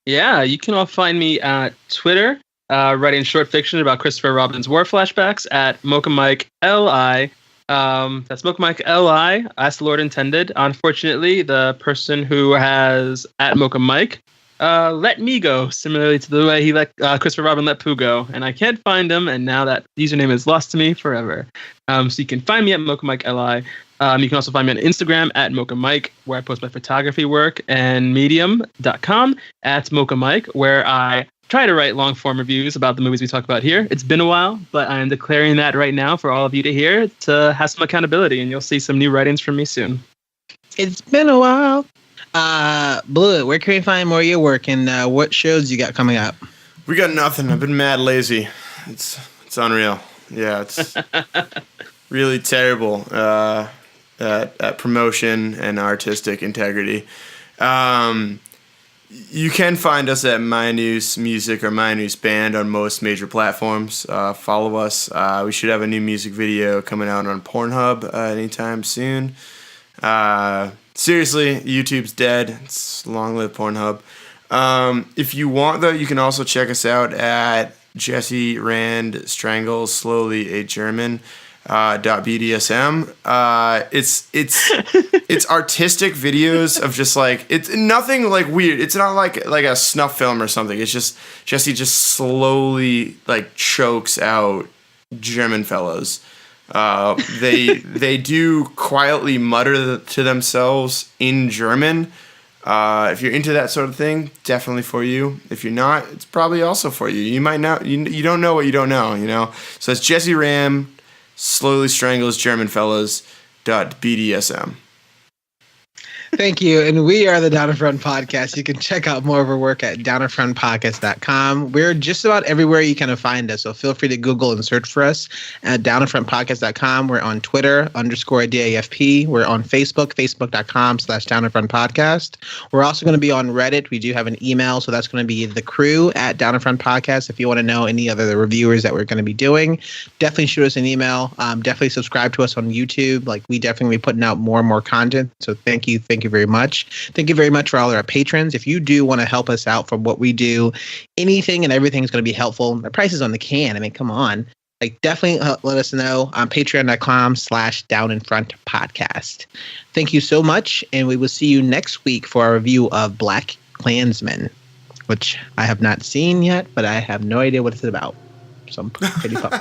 Yeah, you can all find me at Twitter, writing short fiction about Christopher Robin's war flashbacks at Mocha Mike Li. That's Mocha Mike Li, as the Lord intended. Unfortunately, the person who has at Mocha Mike let me go, similarly to the way he let Christopher Robin let Pooh go, and I can't find him, and now that username is lost to me forever. So you can find me at Mocha Mike Li. You can also find me on Instagram at Mocha Mike, where I post my photography work, and medium.com at Mocha Mike, where I try to write long form reviews about the movies we talk about here. It's been a while, but I am declaring that right now for all of you to hear to have some accountability, and you'll see some new writings from me soon. It's been a while. Blue, where can we find more of your work, and what shows you got coming up? We got nothing. I've been mad lazy. It's unreal. Yeah, it's really terrible at promotion and artistic integrity. You can find us at My News Music or My News Band on most major platforms. Follow us. We should have a new music video coming out on Pornhub anytime soon. Seriously, YouTube's dead. It's long live Pornhub. If you want, though, you can also check us out at Jesse Rand Strangles Slowly a German. .bdsm. It's artistic videos of just like, it's nothing like weird. It's not like a snuff film or something. It's just Jesse just slowly like chokes out German fellows. They do quietly mutter to themselves in German. If you're into that sort of thing, definitely for you. If you're not, it's probably also for you. You might not. You don't know what you don't know. You know. So it's Jesse Ram slowly strangles German fellas. .bdsm. Thank you. And we are the Down in Front Podcast. You can check out more of our work at downinfrontpodcast.com. We're just about everywhere you can find us. So feel free to Google and search for us at downinfrontpodcast.com. We're on Twitter _DAFP. We're on Facebook, facebook.com/downinfrontpodcast. We're also going to be on Reddit. We do have an email. So that's going to be the crew at Down in Front Podcast. If you want to know any other the reviewers that we're going to be doing, definitely shoot us an email. Definitely subscribe to us on YouTube. Like, we definitely be putting out more and more content. So thank you very much. Thank you very much for all of our patrons. If you do want to help us out from what we do, anything and everything is going to be helpful. The price is on the can. I mean, come on. Like, definitely let us know on patreon.com/downinfrontpodcast. Thank you so much. And we will see you next week for our review of Black Klansman, which I have not seen yet, but I have no idea what it's about. So I'm pretty pumped.